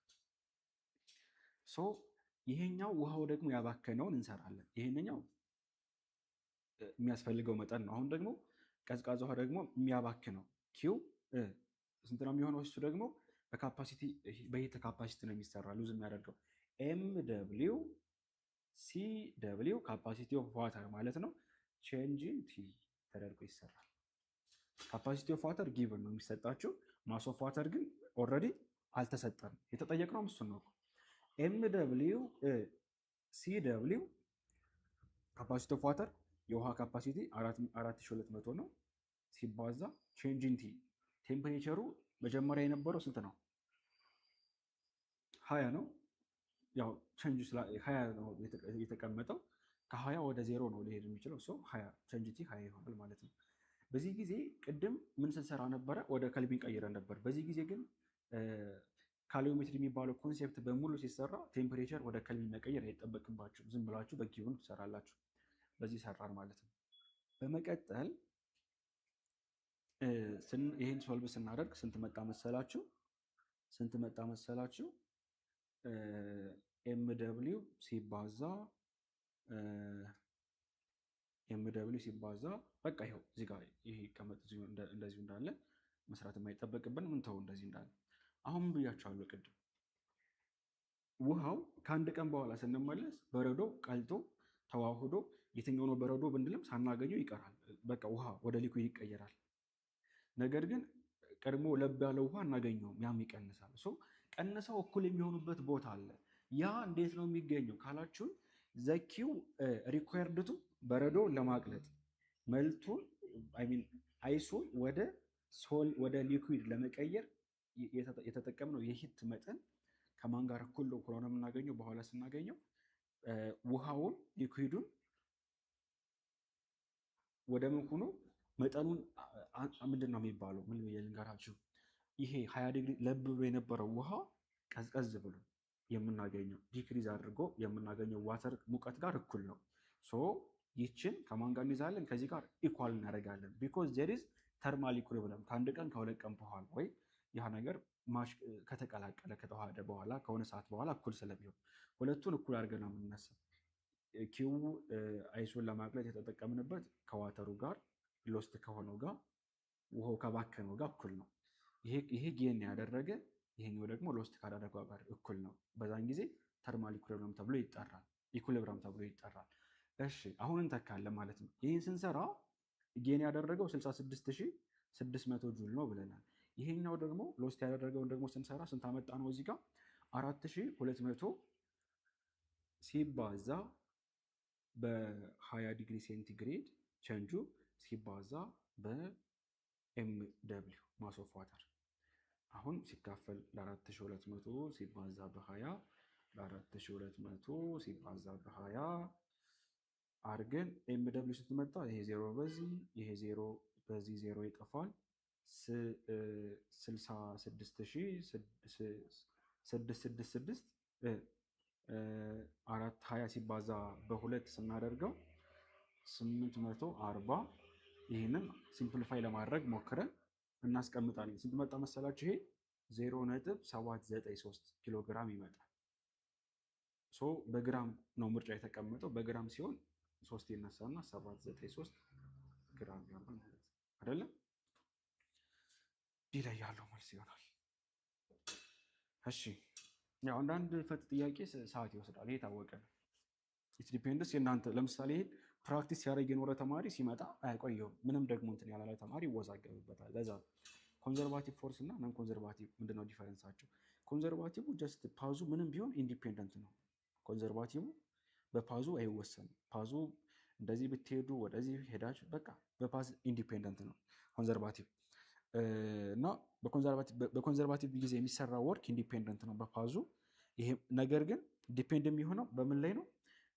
ይሄኛው ውሃው ደግሞ ያባከነውን እንሰራለን። ይሄንኛው የሚያስፈልገው መጠን ነው። አሁን ደግሞ ቀዝቃዛ ውሃ ደግሞ የሚያባክነው ኪው ስንት ነው የሚሆነው? እሱ ደግሞ በሂት ካፓሲቲ ነው የሚሰራ ሉዝ የሚያደርገው ኤም ደብሊው ሲ ደብሊው ካፓሲቲ ኦፍ ዋተር ማለት ነው። ቼንጅ ኢን ቲ ተደርጎ ይሰራል። ካፓሲቲ ኦፍ ዋተር ጊቭን ነው የሚሰጣቸው። ማስ ኦፍ ዋተር ግን ኦልሬዲ አልተሰጠንም። የተጠየቅነው እሱን ነው። ኤም ደብሊው ሲ ደብሊው ካፓሲቲ ኦፍ ዋተር የውሃ ካፓሲቲ 4200 ነው ሲባዛ ቼንጅን ቲ ቴምፕሬቸሩ መጀመሪያ የነበረው ስንት ነው? 20 ነው። ያው ቼንጅ 20 ነው የተቀመጠው። ከ20 ወደ 0 ነው ሊሄድ የሚችለው። ሰው 20 ቼንጅ ቲ 20 ይሆናል ማለት ነው። በዚህ ጊዜ ቅድም ምን ስንሰራ ነበረ? ወደ ከልቪን ቀይረን ነበር። በዚህ ጊዜ ግን ካሎሪሜትሪ የሚባለው ኮንሴፕት በሙሉ ሲሰራ ቴምፕሬቸር ወደ ከልቪን መቀየር አይጠበቅባችሁ። ዝም ብላችሁ በኪውን ትሰራላችሁ። በዚህ ሰራን ማለት ነው። በመቀጠል ይህን ሶልቭ ስናደርግ ስንት መጣ መሰላችሁ? ኤም ደብሊው ሲባዛ በቃ ይኸው እዚህ ጋር ይሄ ይቀመጥ እንደዚሁ እንዳለ መስራት የማይጠበቅብን ምን ተው እንደዚህ እንዳለ። አሁን ብያቸዋለሁ ቅድም ውሃው ከአንድ ቀን በኋላ ስንመለስ በረዶ ቀልጦ ተዋህዶ የትኛው ነው በረዶ ብንልም ሳናገኘው ይቀራል። በቃ ውሃ ወደ ሊኩዊድ ይቀየራል። ነገር ግን ቀድሞ ለብ ያለ ውሃ እናገኘውም፣ ያም ይቀንሳል። ቀንሰው እኩል የሚሆኑበት ቦታ አለ። ያ እንዴት ነው የሚገኘው ካላችሁን ዘኪው ሪኳየርድቱ በረዶ ለማቅለጥ መልቱን አይሱን ወደ ሊኩዊድ ለመቀየር የተጠቀምነው የሂት መጠን ከማን ጋር እኩል ነው የምናገኘው? በኋላ ስናገኘው ውሃውን ሊኩዊዱን ወደ ምን ሆኖ መጠኑን ምንድን ነው የሚባለው? ምን ብዬ ልንገራችሁ? ይሄ 20 ዲግሪ ለብ ብሎ የነበረው ውሃ ቀዝቀዝ ብሎ የምናገኘው ዲክሪዝ አድርጎ የምናገኘው ዋተር ሙቀት ጋር እኩል ነው። ይችን ከማን ጋር እንይዛለን? ከዚህ ጋር ኢኳል እናደርጋለን። ቢኮዝ ዜር ኢዝ ተርማል ኢኩሊብሪየም ከአንድ ቀን ከሁለት ቀን በኋላ ወይ ያ ነገር ከተቀላቀለ ከተዋሃደ በኋላ ከሆነ ሰዓት በኋላ እኩል ስለሚሆን ሁለቱን እኩል አድርገን ነው የምንነሳው። ኪው አይሱን ለማቅለጥ የተጠቀምንበት ከዋተሩ ጋር ሎስት ከሆነው ጋር ውሃው ከባከነው ጋር እኩል ነው። ይሄ ጌን ያደረገ ይሄኛው ደግሞ ሎስት ካደረገው ጋር እኩል ነው። በዛን ጊዜ ተርማል ኢኩሊብሪየም ተብሎ ይጠራል። እሺ አሁን እንተካለን ማለት ነው። ይህን ስንሰራ ጌን ያደረገው 66600 ጁል ነው ብለናል። ይሄኛው ደግሞ ሎስት ያደረገውን ደግሞ ስንሰራ ስንት አመጣ ነው? እዚህ ጋር 4200 ሲባዛ በ20 ዲግሪ ሴንቲግሬድ ቼንጁ ሲባዛ በኤም ደብሊው ማስ ኦፍ ዋተር አሁን ሲካፈል ለ4200 ሲባዛ በ20 ለ4200 ሲባዛ በ20 አርገን ኤም ደብሊው ስትመጣ ይሄ ዜሮ በዚህ ይሄ ዜሮ በዚህ ዜሮ ይጠፋል። 66666 420 ሲባዛ በሁለት ስናደርገው 840 ይህንን ሲምፕሊፋይ ለማድረግ ሞክረን እናስቀምጣለን። ስንት መጣ መሰላችሁ? ይሄ 0.793 ኪሎ ግራም ይመጣል። በግራም ነው ምርጫ የተቀመጠው። በግራም ሲሆን 3 ይነሳና 793 ግራም ይሆናል ማለት ነው አይደለም? ዲ ላይ ያለው መልስ ይሆናል። እሺ ያው አንዳንድ ፈት ጥያቄ ሰዓት ይወስዳል፣ ይሄ የታወቀ ነው። ኢት ዲፔንድስ የእናንተ ለምሳሌ ይሄ ፕራክቲስ ሲያደርግ የኖረ ተማሪ ሲመጣ አይቆየውም። ምንም ደግሞ እንትን ያላለ ተማሪ ይወዛገብበታል። ለዛ ኮንዘርቫቲቭ ፎርስ እና ነን ኮንዘርቫቲቭ ምንድነው ዲፈረንሳቸው? ኮንዘርቫቲቭ ጀስት ፓዙ ምንም ቢሆን ኢንዲፔንደንት ነው። ኮንዘርቫቲቭ በፓዙ አይወሰንም። ፓዙ እንደዚህ ብትሄዱ ወደዚህ ሄዳችሁ በቃ በፓዝ ኢንዲፔንደንት ነው ኮንዘርቫቲቭ እና በኮንዘርቫቲቭ ጊዜ የሚሰራ ወርክ ኢንዲፔንደንት ነው በፓዙ። ይሄ ነገር ግን ዲፔንድ የሚሆነው በምን ላይ ነው?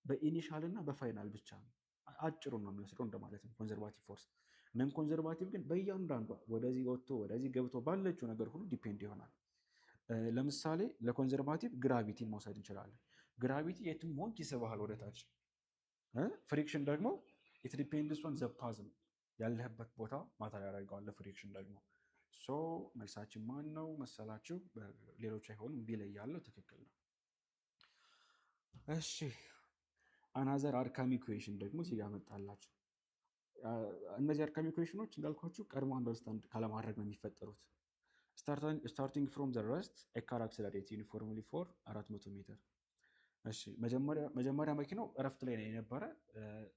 በኢኒሻል እና በፋይናል ብቻ ነው። አጭሩ ነው የሚወስደው እንደማለት ነው ኮንዘርቫቲቭ ፎርስ። ነን ኮንዘርቫቲቭ ግን በእያንዳንዷ ወደዚህ ወጥቶ ወደዚህ ገብቶ ባለችው ነገር ሁሉ ዲፔንድ ይሆናል። ለምሳሌ ለኮንዘርቫቲቭ ግራቪቲን መውሰድ እንችላለን። ግራቪቲ የትም ሆንክ ይስብሃል ወደታች። ፍሪክሽን ደግሞ ኢት ዲፔንድስ ኦን ዘ ፓዝ ነው ያለህበት ቦታ ማተር ያደርገዋል። ፍሪክሽን ደግሞ መልሳችን ማን ነው መሰላችሁ? ሌሎች አይሆንም። ቢ ላይ ያለው ትክክል ነው። እሺ አናዘር አድካሚ ኢኩዌሽን ደግሞ እዚህ ጋር መጣላችሁ። እነዚህ አድካሚ ኢኩዌሽኖች እንዳልኳችሁ ቀድሞ አንደርስታንድ ካለማድረግ ነው የሚፈጠሩት። ስታርቲንግ ፍሮም ዘ ረስት ኤ ካር አክሰለሬት ዩኒፎርምሊ ፎር 400 ሜትር። እሺ መጀመሪያ መኪናው እረፍት ላይ ነው የነበረ።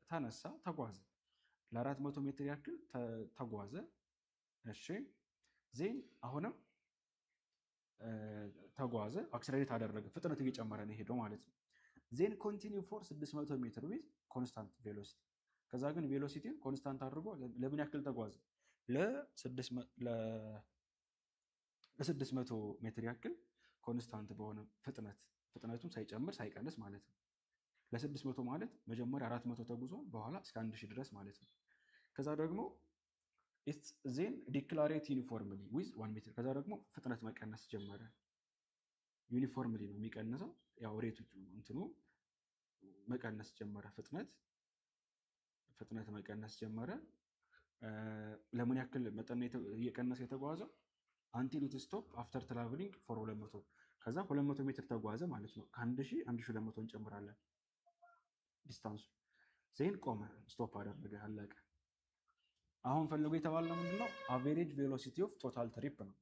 ተነሳ፣ ተጓዘ፣ ለ400 ሜትር ያክል ተጓዘ። እሺ ዜን አሁንም ተጓዘ፣ አክሰለሬት አደረገ፣ ፍጥነት እየጨመረ ነው ሄደው ማለት ነው። ዜን ኮንቲኒው ፎር 600 ሜትር ዊዝ ኮንስታንት ቬሎሲቲ። ከዛ ግን ቬሎሲቲን ኮንስታንት አድርጎ ለምን ያክል ተጓዘ? ለ600 ሜትር ያክል ኮንስታንት በሆነ ፍጥነቱም ሳይጨምር ሳይቀንስ ማለት ነው። ለ600 ማለት መጀመሪያ 400 ተጉዞ በኋላ እስከ 1000 ድረስ ማለት ነው። ከዛ ደግሞ ዜን ዲክላሬት ዩኒፎርምሊ ዊዝ 1 ሜትር። ከዛ ደግሞ ፍጥነት መቀነስ ጀመረ። ዩኒፎርምሊ ነው የሚቀንሰው፣ ያው ሬቱ እንትኑ መቀነስ ጀመረ። ፍጥነት መቀነስ ጀመረ። ለምን ያክል መጠን እየቀነሰ የተጓዘው? አንቲል ኢት ስቶፕ አፍተር ትራቨሊንግ ፎር 200። ከዛ 200 ሜትር ተጓዘ ማለት ነው። ከ1000 1200 እንጨምራለን ዲስታንሱ። ዜን ቆመ፣ ስቶፕ አደረገ፣ አለቀ። አሁን ፈልጎ የተባለው ምንድነው? አቬሬጅ ቬሎሲቲ ኦፍ ቶታል ትሪፕ ነው።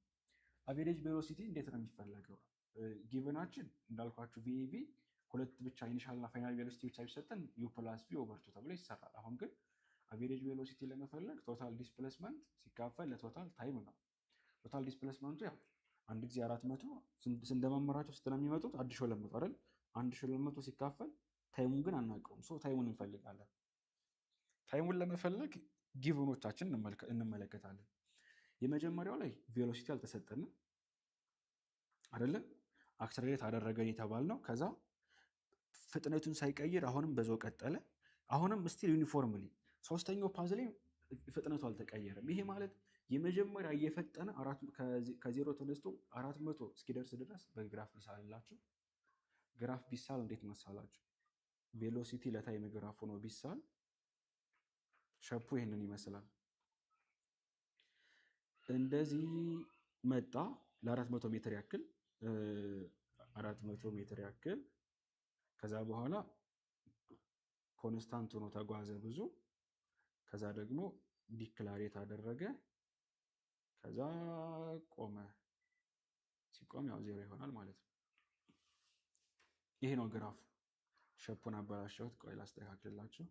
አቬሬጅ ቬሎሲቲ እንዴት ነው የሚፈለገው? ጊቨናችን እንዳልኳችሁ ቪኢቪ ሁለት ብቻ ኢኒሻል እና ፋይናል ቬሎሲቲ ብቻ ቢሰጠን ዩ ፕላስ ቪ ኦቨር ቱ ተብሎ ይሰራል። አሁን ግን አቬሬጅ ቬሎሲቲ ለመፈለግ ቶታል ዲስፕሌስመንት ሲካፈል ለቶታል ታይም ነው። ቶታል ዲስፕሌስመንቱ ያው አንድ ጊዜ 400 ስንደማመራቸው ስለሚመጡት 1200 አይደል? 1200 ሲካፈል ታይሙን ግን አናውቀውም። ሶ ታይሙን እንፈልጋለን። ታይሙን ለመፈለግ ጊቭኖቻችን እንመለከታለን። የመጀመሪያው ላይ ቬሎሲቲ አልተሰጠንም አይደለ? አክሰለሬት አደረገን የተባልነው። ከዛ ፍጥነቱን ሳይቀይር አሁንም በዛው ቀጠለ። አሁንም ስቲል ዩኒፎርምሊ። ሶስተኛው ፓዝ ላይ ፍጥነቱ አልተቀየረም። ይሄ ማለት የመጀመሪያ እየፈጠነ ከዜሮ ተነስቶ 400 እስኪደርስ ድረስ በግራፍ ቢሳልላችሁ። ግራፍ ቢሳል እንዴት መሳላችሁ? ቬሎሲቲ ለታይም ግራፍ ሆኖ ቢሳል ሸፑ ይህንን ይመስላል። እንደዚህ መጣ ለ400 ሜትር ያክል 400 ሜትር ያክል። ከዛ በኋላ ኮንስታንት ሆኖ ተጓዘ ብዙ። ከዛ ደግሞ ዲክላሬት አደረገ። ከዛ ቆመ። ሲቆም ያው ዜሮ ይሆናል ማለት ነው። ይሄ ነው ግራፉ። ሸፑን አበላሸሁት። ቆይ ላስተካክልላችሁ።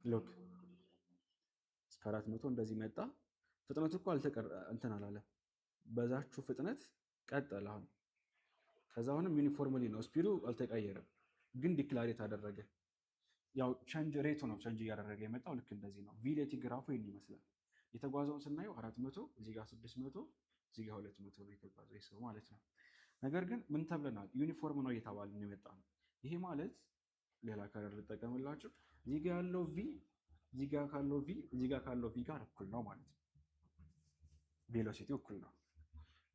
ሎክ እስከ 400 እንደዚህ መጣ። ፍጥነቱ እኮ እንትን አላለም። በዛችሁ ፍጥነት ቀጠለ። አሁን ከዛ አሁንም ዩኒፎርምሊ ነው፣ ስፒዱ አልተቀየረም፣ ግን ዲክላሬት አደረገ። ያው ቼንጅ ሬቱ ነው ቼንጅ እያደረገ የመጣው። ልክ እንደዚህ ነው። ቪሌቲ ግራፉ ይህን ይመስላል። የተጓዘውን ስናየው 400 እዚህ ጋር 600 እዚህ ጋር 200 ነው የተጓዘው ይህ ሰው ማለት ነው። ነገር ግን ምን ተብለናል? ዩኒፎርም ነው እየተባለ ነው የመጣ ነው። ይሄ ማለት ሌላ ከለር ልጠቀምላችሁ። እዚህ ጋር ያለው ቪ እዚህ ጋር ካለው ቪ እዚህ ጋር ካለው ቪ ጋር እኩል ነው ማለት ነው። ቬሎሲቲ እኩል ነው።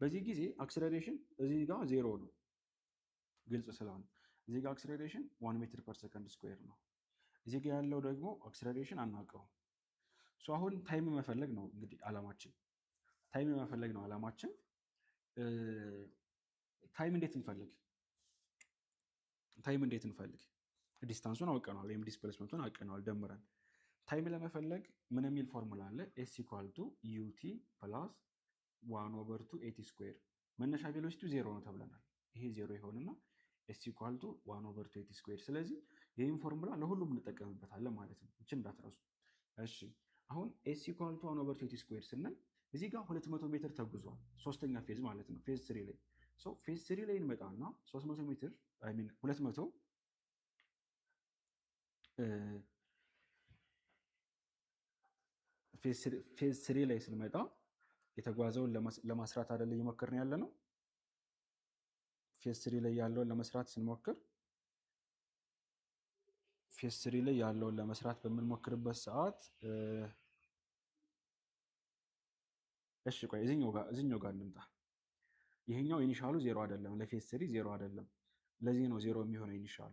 በዚህ ጊዜ አክሰለሬሽን እዚህ ጋር ዜሮ ነው፣ ግልጽ ስለሆነ እዚህ ጋር አክሰለሬሽን 1 ሜትር ፐር ሰከንድ ስኩዌር ነው። እዚህ ጋር ያለው ደግሞ አክሰለሬሽን አናውቀውም። አሁን ታይም መፈለግ ነው እንግዲህ አላማችን። ታይም መፈለግ ነው አላማችን። ታይም እንዴት እንፈልግ? ዲስታንሱን አውቀነዋል ወይም ዲስፕሌስመንቱን አውቀነዋል ደምረን። ታይም ለመፈለግ ምን የሚል ፎርሙላ አለ? ኤስ ኢኳል ቱ ዩቲ ፕላስ 1/2 ኤቲ ስኩዌር። መነሻ ቬሎሲቲው ዜሮ ነው ተብለናል። ይሄ ዜሮ ይሆንና ኤስ ኢኳል ቱ 1/2 ኤቲ ስኩዌር። ስለዚህ ይህን ፎርሙላ ለሁሉም እንጠቀምበታለን ማለት ነው። እችን እንዳትረሱ እሺ። አሁን ኤስ ኢኳል ቱ 1/2 ኤቲ ስኩዌር ስንል እዚህ ጋር 200 ሜትር ተጉዟል። ሶስተኛ ፌዝ ማለት ነው። ፌዝ 3 ላይ ፌዝ 3 ላይ እንመጣና 300 ሜትር 200 ፌዝ 3 ላይ ስንመጣ የተጓዘውን ለማስራት አይደለ እየሞከርን ያለ ነው። ፌዝ 3 ላይ ያለውን ለመስራት ስንሞክር ፌዝ 3 ላይ ያለውን ለመስራት በምንሞክርበት ሰዓት እሺ ቆይ እዚህኛው ጋር እንምጣ። ይሄኛው ኢኒሻሉ ዜሮ አይደለም፣ ለፌዝ 3 ዜሮ አይደለም። ለዚህ ነው ዜሮ የሚሆነው ኢኒሻሉ።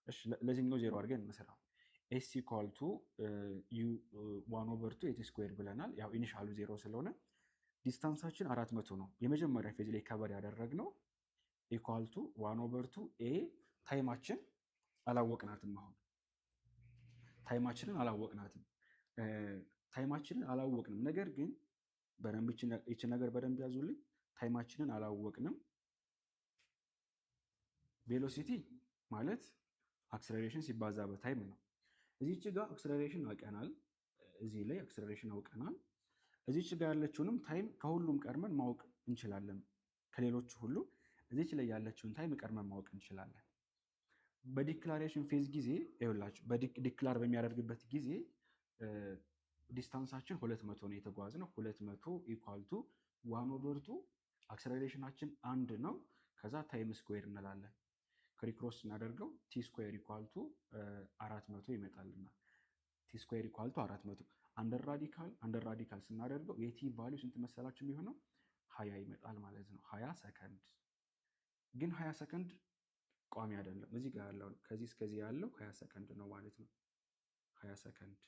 እሺ ለዚህኛው ዜሮ አድርገን እንሰራ። ኤስ ኢኳል ቱ 1/2 ኤቲ ስኩዌር ብለናል። ያው ኢኒሻሉ ዜሮ ስለሆነ ዲስታንሳችን 400 ነው። የመጀመሪያ ፌዝ ላይ ከበር ያደረግነው ኢኳል ቱ 1/2 ኤ። ታይማችን አላወቅናትም። አሁን ታይማችንን አላወቅንም። ነገር ግን በደንብ ይችን ነገር በደንብ ያዙልኝ። ታይማችንን አላወቅንም። ቬሎሲቲ ማለት አክሰለሬሽን ሲባዛ በታይም ነው። እዚች ጋር አክሰለሬሽን አውቀናል። እዚህ ላይ አክሰለሬሽን አውቀናል። እዚች ጋር ያለችውንም ታይም ከሁሉም ቀድመን ማወቅ እንችላለን። ከሌሎቹ ሁሉ እዚች ላይ ያለችውን ታይም ቀድመን ማወቅ እንችላለን። በዲክላሬሽን ፌዝ ጊዜ ይኸውላችሁ ዲክላር በሚያደርግበት ጊዜ ዲስታንሳችን 200 ነው የተጓዝነው። 200 ኢኳል ቱ 1/2 አክሰለሬሽናችን አንድ ነው። ከዛ ታይም ስኩዌር እንላለን። ክሪክሮስ ስናደርገው ቲ ስኩዌር ኢኳል ቱ 400 ይመጣልና ቲ ስኩዌር ኢኳል ቱ 400 አንደር ራዲካል ስናደርገው የቲ ቫሊዩ ስንት መሰላችሁ የሚሆነው 20 ይመጣል ማለት ነው። 20 ሰከንድ። ግን 20 ሰከንድ ቋሚ አይደለም። እዚህ ጋር ያለው ከዚህ እስከዚህ ያለው 20 ሰከንድ ነው ማለት ነው። 20 ሰከንድ።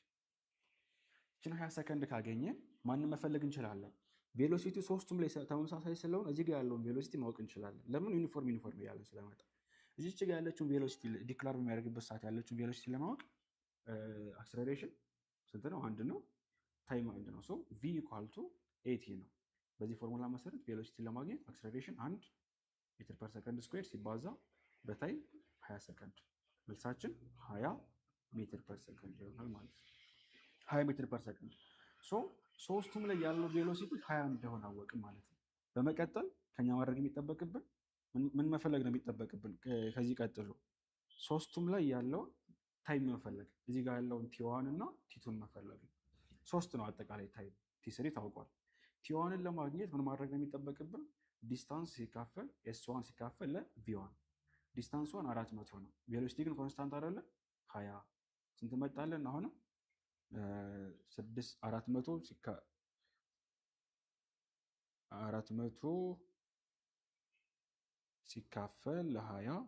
እችን 20 ሰከንድ ካገኘን ማንን መፈለግ እንችላለን? ቬሎሲቲ ሶስቱም ላይ ተመሳሳይ ስለሆነ እዚህ ጋር ያለውን ቬሎሲቲ ማወቅ እንችላለን። ለምን? ዩኒፎርም እያለን ስለመጣ እዚች ጋር ያለችውን ቬሎሲቲ ዲክላር በሚያደርግበት ሰዓት ያለችውን ቬሎሲቲ ለማወቅ አክሰለሬሽን ስንት ነው? አንድ ነው። ታይም አንድ ነው። ሶ ቪ ኢኳል ቱ ኤቲ ነው። በዚህ ፎርሙላ መሰረት ቬሎሲቲ ለማግኘት አክሰለሬሽን 1 ሜትር ፐር ሰከንድ ስኩዌር ሲባዛ በታይም 20 ሰከንድ መልሳችን 20 ሜትር ፐር ሰከንድ ይሆናል ማለት ነው። 20 ሜትር ፐር ሰከንድ። ሶ ሶስቱም ላይ ያለው ቬሎሲቲ 20 እንደሆነ አወቅን ማለት ነው። በመቀጠል ከኛ ማድረግ የሚጠበቅብን ምን መፈለግ ነው የሚጠበቅብን? ከዚህ ቀጥሎ ሶስቱም ላይ ያለው ታይም መፈለግ። እዚህ ጋር ያለውን ቲ1 እና ቲ2ን መፈለግ። ሶስት ነው አጠቃላይ ታይም። ቲ3 ታውቋል። ቲ1ን ለማግኘት ምን ማድረግ ነው የሚጠበቅብን? ዲስታንስ ሲካፈል ኤስ1 ሲካፈል ለቪ1 ዲስታንስ 400 ነው። ቬሎሲቲ ግን ኮንስታንት አይደለ? 20 ስንት መጣለን? አሁንም 400 ሲካፈል ለ20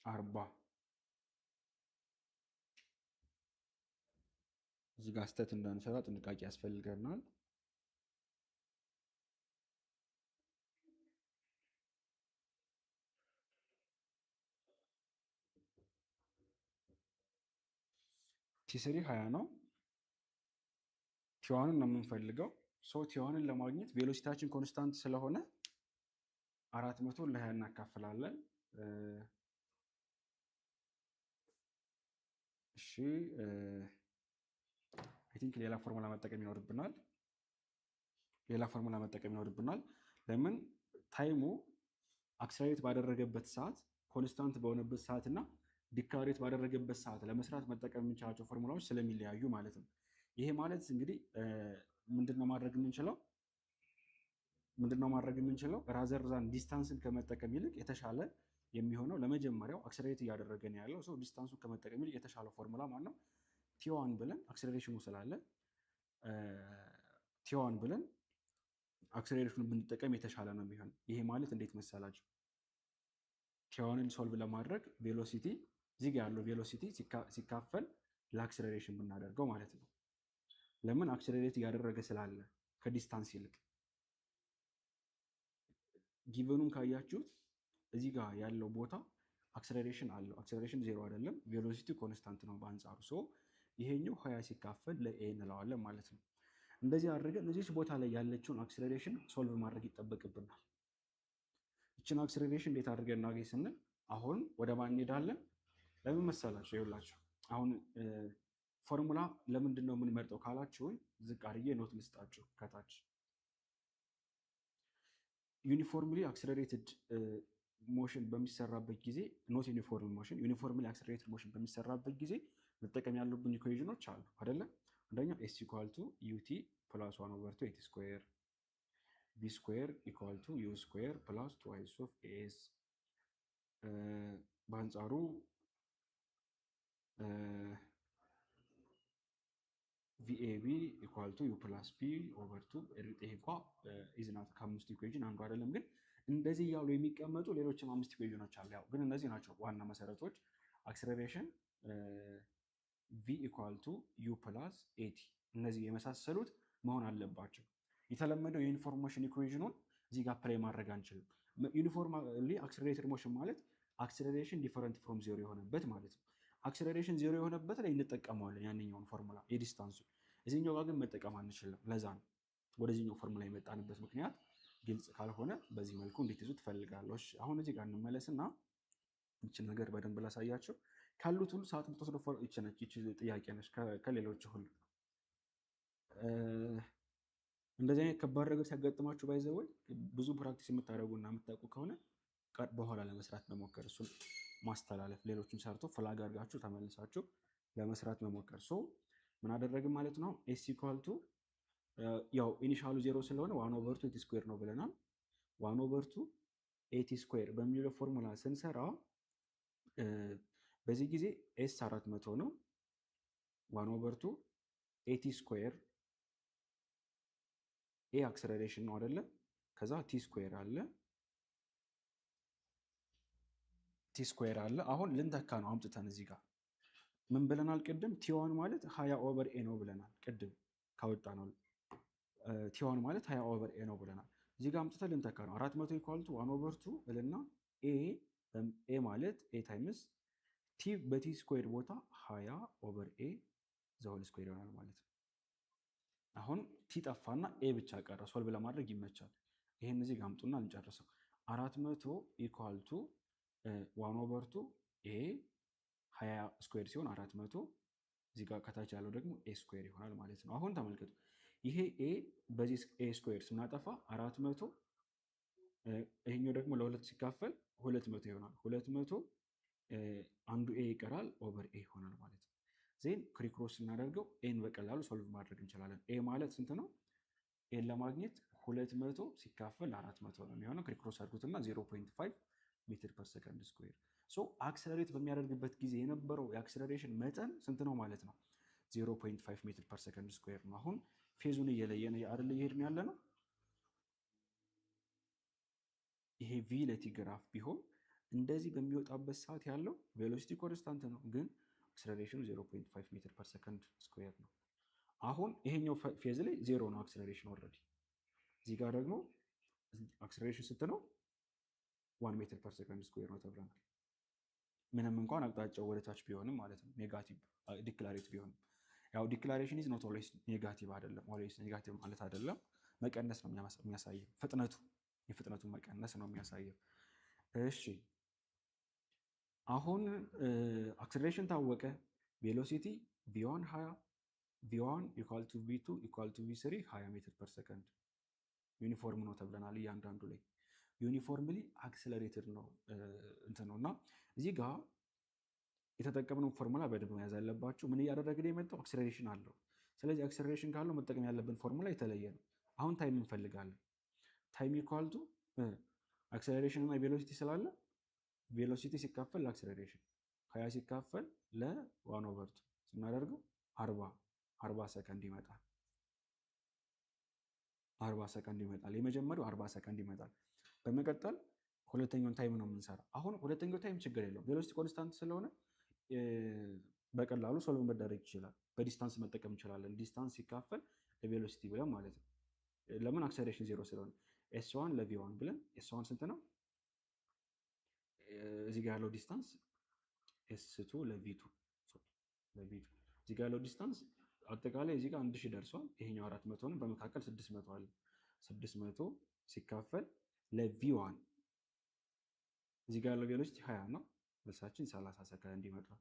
40። እዚህ ጋር ስህተት እንዳንሰራ ጥንቃቄ ያስፈልገናል። ቲ3 20 ነው። ቲ1ን ነው የምንፈልገው። ቲ1ን ለማግኘት ቬሎሲቲያችን ኮንስታንት ስለሆነ 400 ለ20 እናካፍላለን። እሺ አይ ቲንክ ሌላ ፎርሙላ መጠቀም ይኖርብናል። ለምን? ታይሙ አክሰለሬት ባደረገበት ሰዓት፣ ኮንስታንት በሆነበት ሰዓት እና ዲክላሬት ባደረገበት ሰዓት ለመስራት መጠቀም የምንችላቸው ፎርሙላዎች ስለሚለያዩ ማለት ነው። ይሄ ማለት እንግዲህ ምንድነው ማድረግ የምንችለው ራዘር ዛን ዲስታንስን ከመጠቀም ይልቅ የተሻለ የሚሆነው ለመጀመሪያው አክሰለሬት እያደረገ ነው ያለው ሰው ዲስታንሱን ከመጠቀም ይልቅ የተሻለው ፎርሙላ ማለት ነው ቲ1 ብለን አክሰለሬሽኑ ስላለ ቲ1 ብለን አክሰለሬሽኑን ብንጠቀም የተሻለ ነው የሚሆነው። ይሄ ማለት እንዴት መሰላችሁ? ቲ1ን ሶልቭ ለማድረግ ቬሎሲቲ እዚህ ጋር ያለው ቬሎሲቲ ሲካፈል ለአክሰለሬሽን ብናደርገው ማለት ነው። ለምን? አክሰለሬት እያደረገ ስላለ ከዲስታንስ ይልቅ። ጊቨኑን ካያችሁት እዚህ ጋር ያለው ቦታ አክሰለሬሽን አለው። አክሰለሬሽን ዜሮ አይደለም፣ ቬሎሲቲ ኮንስታንት ነው በአንጻሩ። ሶ ይሄኛው 20 ሲካፈል ለኤ እንለዋለን ማለት ነው። እንደዚህ አድርገን እዚህ ቦታ ላይ ያለችውን አክሰለሬሽን ሶልቭ ማድረግ ይጠበቅብናል። ይችን አክሰለሬሽን እንዴት አድርገን እናገኝ ስንል አሁን ወደ ማን እንሄዳለን? ለምን መሰላችሁ? ይኸውላችሁ አሁን ፎርሙላ ለምንድን ነው የምንመርጠው ካላችሁን ዝቅ አድርጌ ኖት ልስጣችሁ ከታች ዩኒፎርምሊ አክሰለሬትድ ሞሽን በሚሰራበት ጊዜ ኖት ዩኒፎርምሊ አክሰለሬትድ ሞሽን በሚሰራበት ጊዜ መጠቀም ያሉብን ኢኩዌሽኖች አሉ አይደለ? አንደኛው ኤስ ኢኳል ቱ ዩቲ ፕላስ 1/2 ኤቲ ስኩዌር ቢ ስኩዌር ኢኳል ቱ ዩ ስኩዌር ፕላስ ትዋይስ ኦፍ ኤስ በአንጻሩ ቪኤቢ ኢኳል ቱ ዩ ፕላስ ፒ ኦቨር ቱ ይሄ እንኳ ኢዝናት ከአምስቱ ኢኩዌሽን አንዱ አይደለም፣ ግን እንደዚህ እያሉ የሚቀመጡ ሌሎችም 5 ኢኩዌሽኖች አሉ። ያው ግን እነዚህ ናቸው ዋና መሰረቶች። አክሰለሬሽን ቪ ኢኳል ቱ ዩ ፕላስ ኤቲ እነዚህ የመሳሰሉት መሆን አለባቸው። የተለመደው የዩኒፎርሜሽን ኢኩዌሽኑን እዚህ ጋር ፕላይ ማድረግ አንችልም። ዩኒፎርምሊ አክሰለሬትድ ሞሽን ማለት አክሰለሬሽን ዲፈረንት ፍሮም ዜሮ የሆነበት ማለት ነው። አክሰለሬሽን ዜሮ የሆነበት ላይ እንጠቀመዋለን ያንኛውን ፎርሙላ የዲስታንሱ። እዚህኛው ጋር ግን መጠቀም አንችልም። ለዛ ነው ወደዚህኛው ፎርሙላ የመጣንበት ምክንያት ግልጽ ካልሆነ በዚህ መልኩ እንድትይዙ ትፈልጋለሁ። አሁን እዚህ ጋር እንመለስና ይችን ነገር በደንብ ላሳያቸው። ካሉት ሁሉ ሰዓት የምትወስደው ይች ጥያቄ ነች ከሌሎች ሁሉ። እንደዚህ አይነት ከባድ ነገር ሲያጋጥማችሁ ባይዘወይ ብዙ ፕራክቲስ የምታደርጉ እና የምታውቁ ከሆነ በኋላ ለመስራት መሞከር፣ እሱን ማስተላለፍ፣ ሌሎችን ሰርቶ ፍላግ አድርጋችሁ ተመልሳችሁ ለመስራት መሞከር። ሶ ምን አደረግን ማለት ነው? ኤስ ኢኳል ቱ ያው ኢኒሻሉ ዜሮ ስለሆነ ዋን ኦቨር ቱ ኤቲ ስኩዌር ነው ብለናል። ዋን ኦቨር ቱ ኤቲ ስኩዌር በሚለው ፎርሙላ ስንሰራ በዚህ ጊዜ ኤስ 400 ነው። ዋን ኦቨር ቱ ኤቲ ስኩዌር ኤ አክሰለሬሽን ነው አይደለ? ከዛ ቲ ስኩዌር አለ አሁን ልንተካ ነው አምጥተን እዚህ ጋር ምን ብለናል ቅድም? ቲዋን ማለት 20 ኦቨር ኤ ነው ብለናል። ቅድም ካወጣ ነው ቲዋን ማለት 20 ኦቨር ኤ ነው ብለናል። እዚህ ጋር አምጥተን ልንተካ ነው። 400 ኢኳል ቱ 1 ኦቨር 2 እልና ኤ ማለት ኤ ታይምስ ቲ በቲ ስኩዌር ቦታ 20 ኦቨር ኤ ዘሆል ስኩዌር ይሆናል ማለት ነው። አሁን ቲ ጠፋና ኤ ብቻ ቀረ። ሶልቭ ለማድረግ ይመቻል። ይሄን እዚህ ጋር አምጡና እንጨርሰው። 400 ኢኳል ቱ 1 ኦቨር 2 ኤ 20 ስኩዌር ሲሆን 400 እዚህ ጋር ከታች ያለው ደግሞ ኤ ስኩዌር ይሆናል ማለት ነው። አሁን ተመልከቱ። ይሄ ኤ በዚህ ኤ ስኩዌር ስናጠፋ 400 ይሄኛው ደግሞ ለሁለት ሲካፈል 200 ይሆናል። 200 አንዱ ኤ ይቀራል ኦቨር ኤ ይሆናል ማለት ነው። ዜን ክሪክሮስ ስናደርገው ኤን በቀላሉ ሶልቭ ማድረግ እንችላለን። ኤ ማለት ስንት ነው? ኤን ለማግኘት 200 ሲካፈል 400 ነው የሚሆነው። ክሪክሮስ አድርጉትና 0.5 ሜትር ፐር ሰከንድ ስኩዌር። ሶ አክሰለሬት በሚያደርግበት ጊዜ የነበረው የአክሰለሬሽን መጠን ስንት ነው ማለት ነው? 0.5 ሜትር ፐር ሰከንድ ስኩዌር ነው። አሁን ፌዙን እየለየን አይደል እየሄድን ያለ ነው። ይሄ ቪ ለቲ ግራፍ ቢሆን እንደዚህ በሚወጣበት ሰዓት ያለው ቬሎሲቲ ኮንስታንት ነው፣ ግን አክሰለሬሽኑ 0.5 ሜትር ፐር ሰከንድ ስኩዌር ነው። አሁን ይሄኛው ፌዝ ላይ ዜሮ ነው አክሰለሬሽን ኦልሬዲ። እዚህ ጋር ደግሞ አክሰለሬሽን ስንት ነው? 1 ሜትር ፐር ሰከንድ ስኩዌር ነው ተብለናል። ምንም እንኳን አቅጣጫው ወደታች ቢሆንም ማለት ነው፣ ኔጋቲቭ ዲክላሬት ቢሆንም። ያው ዲክላሬሽን ኢዝ ኖት ኦልዌይስ ኔጋቲቭ አይደለም፣ ኦልዌይስ ኔጋቲቭ ማለት አይደለም። መቀነስ ነው የሚያሳየው፣ የፍጥነቱ መቀነስ ነው የሚያሳየው። እሺ አሁን አክሰለሬሽን ታወቀ። ቬሎሲቲ ቪ1 20 ቪ1 ኢኳል ቱ ቪ2 ኢኳል ቱ ቪ3 20 ሜትር ፐር ሰከንድ ዩኒፎርም ነው ተብለናል። እያንዳንዱ ላይ ዩኒፎርምሊ አክሰለሬትድ ነው እንትን ነው እና እዚህ ጋር የተጠቀምነው ፎርሙላ በደንብ መያዝ ያለባችሁ። ምን እያደረግን የመጣው አክሰለሬሽን አለው። ስለዚህ አክሰለሬሽን ካለው መጠቀም ያለብን ፎርሙላ የተለየ ነው። አሁን ታይም እንፈልጋለን። ታይም ኢኳል ቱ አክሰለሬሽን እና ቬሎሲቲ ስላለ ቬሎሲቲ ሲካፈል ለአክሰለሬሽን 20 ሲካፈል ለ1 ኦቨር 2 ስናደርገው 40 ሰከንድ ይመጣል። 40 ሰከንድ ይመጣል። የመጀመሪያው 40 ሰከንድ ይመጣል። በመቀጠል ሁለተኛውን ታይም ነው የምንሰራው። አሁን ሁለተኛው ታይም ችግር የለውም፣ ቬሎሲቲ ኮንስታንት ስለሆነ በቀላሉ ሶልቭ መደረግ ይችላል። በዲስታንስ መጠቀም እንችላለን። ዲስታንስ ሲካፈል ለቬሎሲቲ ብለን ማለት ነው። ለምን? አክሰለሬሽን ዜሮ ስለሆነ ኤስ1 ለቪ1 ብለን ኤስ1 ስንት ነው? እዚህ ጋር ያለው ዲስታንስ ኤስ2 ለቪ2 እዚህ ጋር ያለው ዲስታንስ አጠቃላይ እዚህ ጋር 1000 ደርሷል። ይሄኛው 400 ነው። በመካከል 600 አለ። 600 ሲካፈል ለቪ1 እዚህ ጋር ያለው ቬሎሲቲ 20 ነው። መልሳችን 30 ሰከንድ ይመጣል።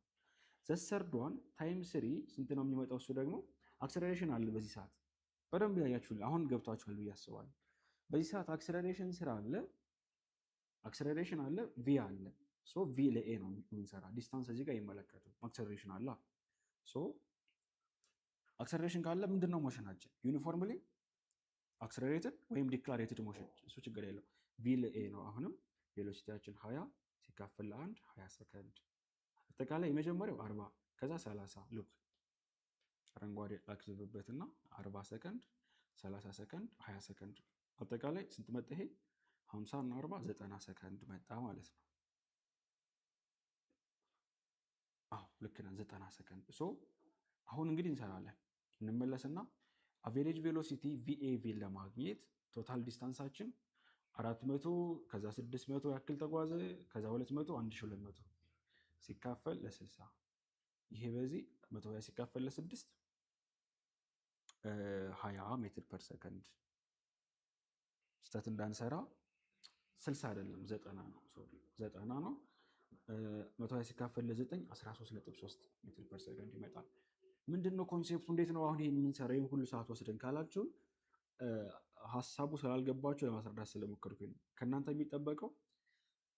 ዘሰርድ ዋን ታይም 3 ስንት ነው የሚመጣው? እሱ ደግሞ አክሰለሬሽን አለ። በዚህ ሰዓት በደንብ ያያችሁ አሁን ገብቷችኋል ብዬ አስባለሁ። በዚህ ሰዓት አክሰለሬሽን ስራ አለ፣ አክሰለሬሽን አለ፣ ቪ አለ። ሶ ቪ ለኤ ነው የምንሰራ። ዲስታንስ እዚህ ጋር ይመለከቱ አክሰለሬሽን አለ። ሶ አክሰለሬሽን ካለ ምንድነው ሞሽናችን? ዩኒፎርምሊ አክሰለሬትድ ወይም ዲክላሬትድ ሞሽን፣ እሱ ችግር የለው። ቪ ለኤ ነው። አሁንም ቬሎሲቲያችን 20 ሲካፈል ለ1 20 ሰከንድ። አጠቃላይ የመጀመሪያው 40 ከዛ 30 ሉክ አረንጓዴ ላክዝብበትና 40 ሰከንድ 30 ሰከንድ 20 ሰከንድ አጠቃላይ ስንት መጣ? ይሄ 50 እና 40 90 ሰከንድ መጣ ማለት ነው። አዎ ልክ ነን፣ 90 ሰከንድ። ሶ አሁን እንግዲህ እንሰራለን። እንመለስና አቬሬጅ ቬሎሲቲ ቪኤቪ ለማግኘት ቶታል ዲስታንሳችን 400 ከዛ 600 ያክል ተጓዘ፣ ከዛ 200 1200 ሲካፈል ለ60 ይሄ በዚህ 120 ሲካፈል ለ6 20 ሜትር ፐር ሰከንድ። ስህተት እንዳንሰራ 60 አይደለም 90 ነው። ሶሪ 90 ነው። 120 ሲካፈል ለ9 13.3 ሜትር ፐር ሰከንድ ይመጣል። ምንድነው ኮንሴፕቱ? እንዴት ነው አሁን ይሄን የምንሰራው? ይሄን ሁሉ ሰዓት ወስደን ካላችሁ ሀሳቡ ስላልገባችሁ ለማስረዳት ስለሞከርኩኝ ነው። ከእናንተ የሚጠበቀው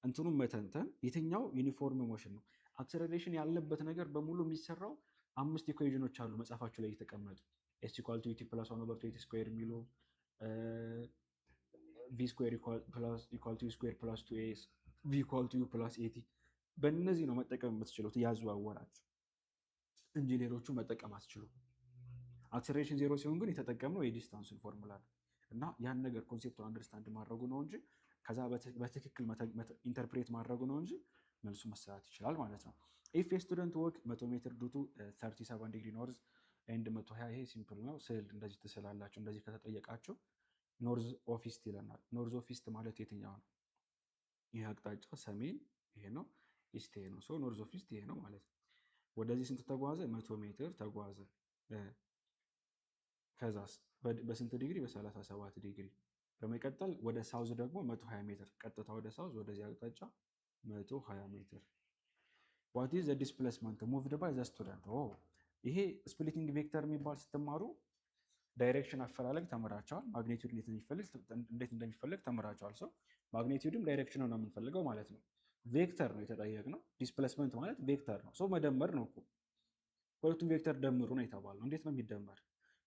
እንትኑን መተንተን የትኛው ዩኒፎርም ሞሽን ነው። አክሰለሬሽን ያለበት ነገር በሙሉ የሚሰራው 5 ኢኩዌዥኖች አሉ መጽሐፋችሁ ላይ የተቀመጡ ኤስ ኢኳል ቱ ቲ ፕላስ 1 ኦቨር ቲ ስኩዌር የሚሉ ቪ ስኩዌር ኢኳል ቱ ስኩዌር ፕላስ 2 ኤስ ቪ ኢኳል ቱ ዩ ፕላስ ኤቲ በእነዚህ ነው መጠቀም የምትችሉት እያዘዋወራችሁ እንጂ ሌሎቹ መጠቀም አትችሉ። አክሰለሬሽን ዜሮ ሲሆን ግን የተጠቀምነው የዲስታንሱን ፎርሙላ ነው እና ያን ነገር ኮንሴፕቱን አንደርስታንድ ማድረጉ ነው እንጂ ከዛ በትክክል ኢንተርፕሬት ማድረጉ ነው እንጂ መልሱ መሰራት ይችላል ማለት ነው። ኢፍ ስቱደንት ወክ 100 ሜትር ዱቱ 37 ዲግሪ ኖርዝ ኤንድ 120 ይሄ ሲምፕል ነው። ስዕል እንደዚህ ትስላላችሁ። እንደዚህ ከተጠየቃችሁ ኖርዝ ኦፍ ኢስት ይለናል። ኖርዝ ኦፍ ኢስት ማለት የትኛው ነው? ይህ አቅጣጫ ሰሜን ይሄ ነው፣ ኢስት ይሄ ነው። ሶ ኖርዝ ኦፍ ኢስት ይሄ ነው ማለት ነው። ወደዚህ ስንት ተጓዘ? 100 ሜትር ተጓዘ። ከዛስ በስንት ዲግሪ? በ37 ዲግሪ። በመቀጠል ወደ ሳውዝ ደግሞ 120 ሜትር ቀጥታ ወደ ሳውዝ ወደዚህ አቅጣጫ 120 ሜትር። ዋት ኢዝ ዘ ዲስፕሌስመንት ሙቭድ ባይ ዘ ስቱደንት? ይሄ ስፕሊቲንግ ቬክተር የሚባል ስትማሩ ዳይሬክሽን አፈላለግ ተምራቸዋል። ማግኔቲዩድ እንዴት እንደሚፈለግ ተምራቸዋል። ሰው ማግኔቲዩድም ዳይሬክሽን ነው የምንፈልገው ማለት ነው። ቬክተር ነው የተጠየቅነው። ዲስፕሌስመንት ማለት ቬክተር ነው። ሰው መደመር ነው እኮ። ሁለቱም ቬክተር ደምሩ ነው የተባለው። እንዴት ነው የሚደመር?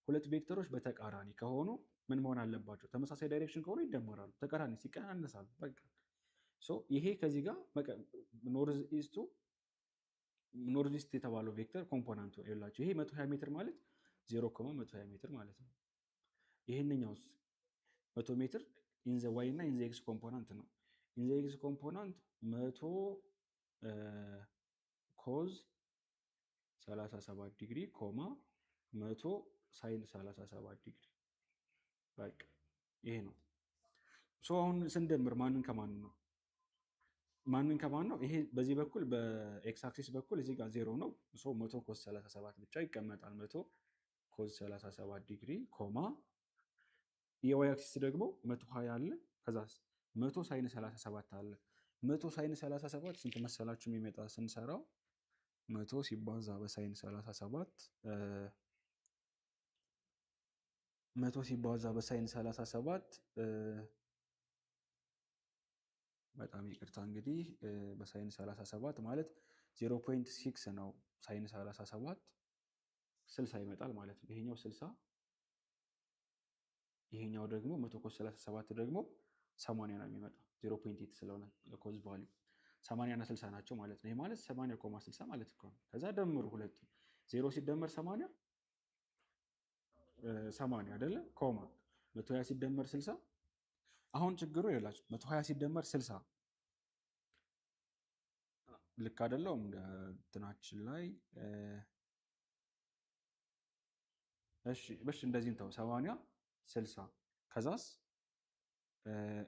ሁለት ቬክተሮች በተቃራኒ ከሆኑ ምን መሆን አለባቸው? ተመሳሳይ ዳይሬክሽን ከሆኑ ይደመራሉ። ተቃራኒ ሲቀናነሳሉ። በቃ ይሄ ከዚህ ጋር ኖርዝ ኢስት የተባለው ቬክተር ኮምፖናንቱ የላቸው። ይሄ 120 ሜትር ማለት 0,120 ሜትር ማለት ነው። ይሄንኛውስ 100 ሜትር ኢን ዘ ዋይ እና ኢን ዘ ኤክስ ኮምፖናንት ነው። ኢን ዘ ኤክስ ኮምፖናንት 100 ኮዝ 37 ዲግሪ ኮማ 100 ሳይን 37 ዲግሪ። በቃ ይሄ ነው። አሁን ስንደምር ማንን ከማን ነው? ማንን ከማን ነው? ይሄ በዚህ በኩል በኤክስ አክሲስ በኩል እዚህ ጋር 0 ነው። 100 ኮዝ 37 ብቻ ይቀመጣል። 100 ኮዝ 37 ዲግሪ ኮማ የዋይ አክሲስ ደግሞ 120 አለ። ከዛ 100 ሳይን 37 አለ። 100 ሳይን 37 ስንት መሰላችሁ የሚመጣ ስንሰራው? 100 ሲባዛ በሳይን 37 100 ሲባዛ በሳይን 37 በጣም ይቅርታ እንግዲህ በሳይን 37 ማለት 0.6 ነው። ሳይን 37 60 ይመጣል ማለት ነው። ይሄኛው 60 ይሄኛው ደግሞ 100 ኮዝ 37 ደግሞ 80 ነው የሚመጣው 0.8 ስለሆነ ኮዝ ቫልዩ 80 እና 60 ናቸው ማለት ነው። ይሄ ማለት 80,60 ማለት እኮ ነው። ከዛ ደምሩ ሁለቱ 0 ሲደመር 80 80 አይደለ? ኮማ 120 ሲደመር 60 አሁን ችግሩ ይላችሁ 120 ሲደመር 60 ልክ አይደለም እንትናችን ላይ እሺ እንደዚህ እንተው 80 60 ከዛስ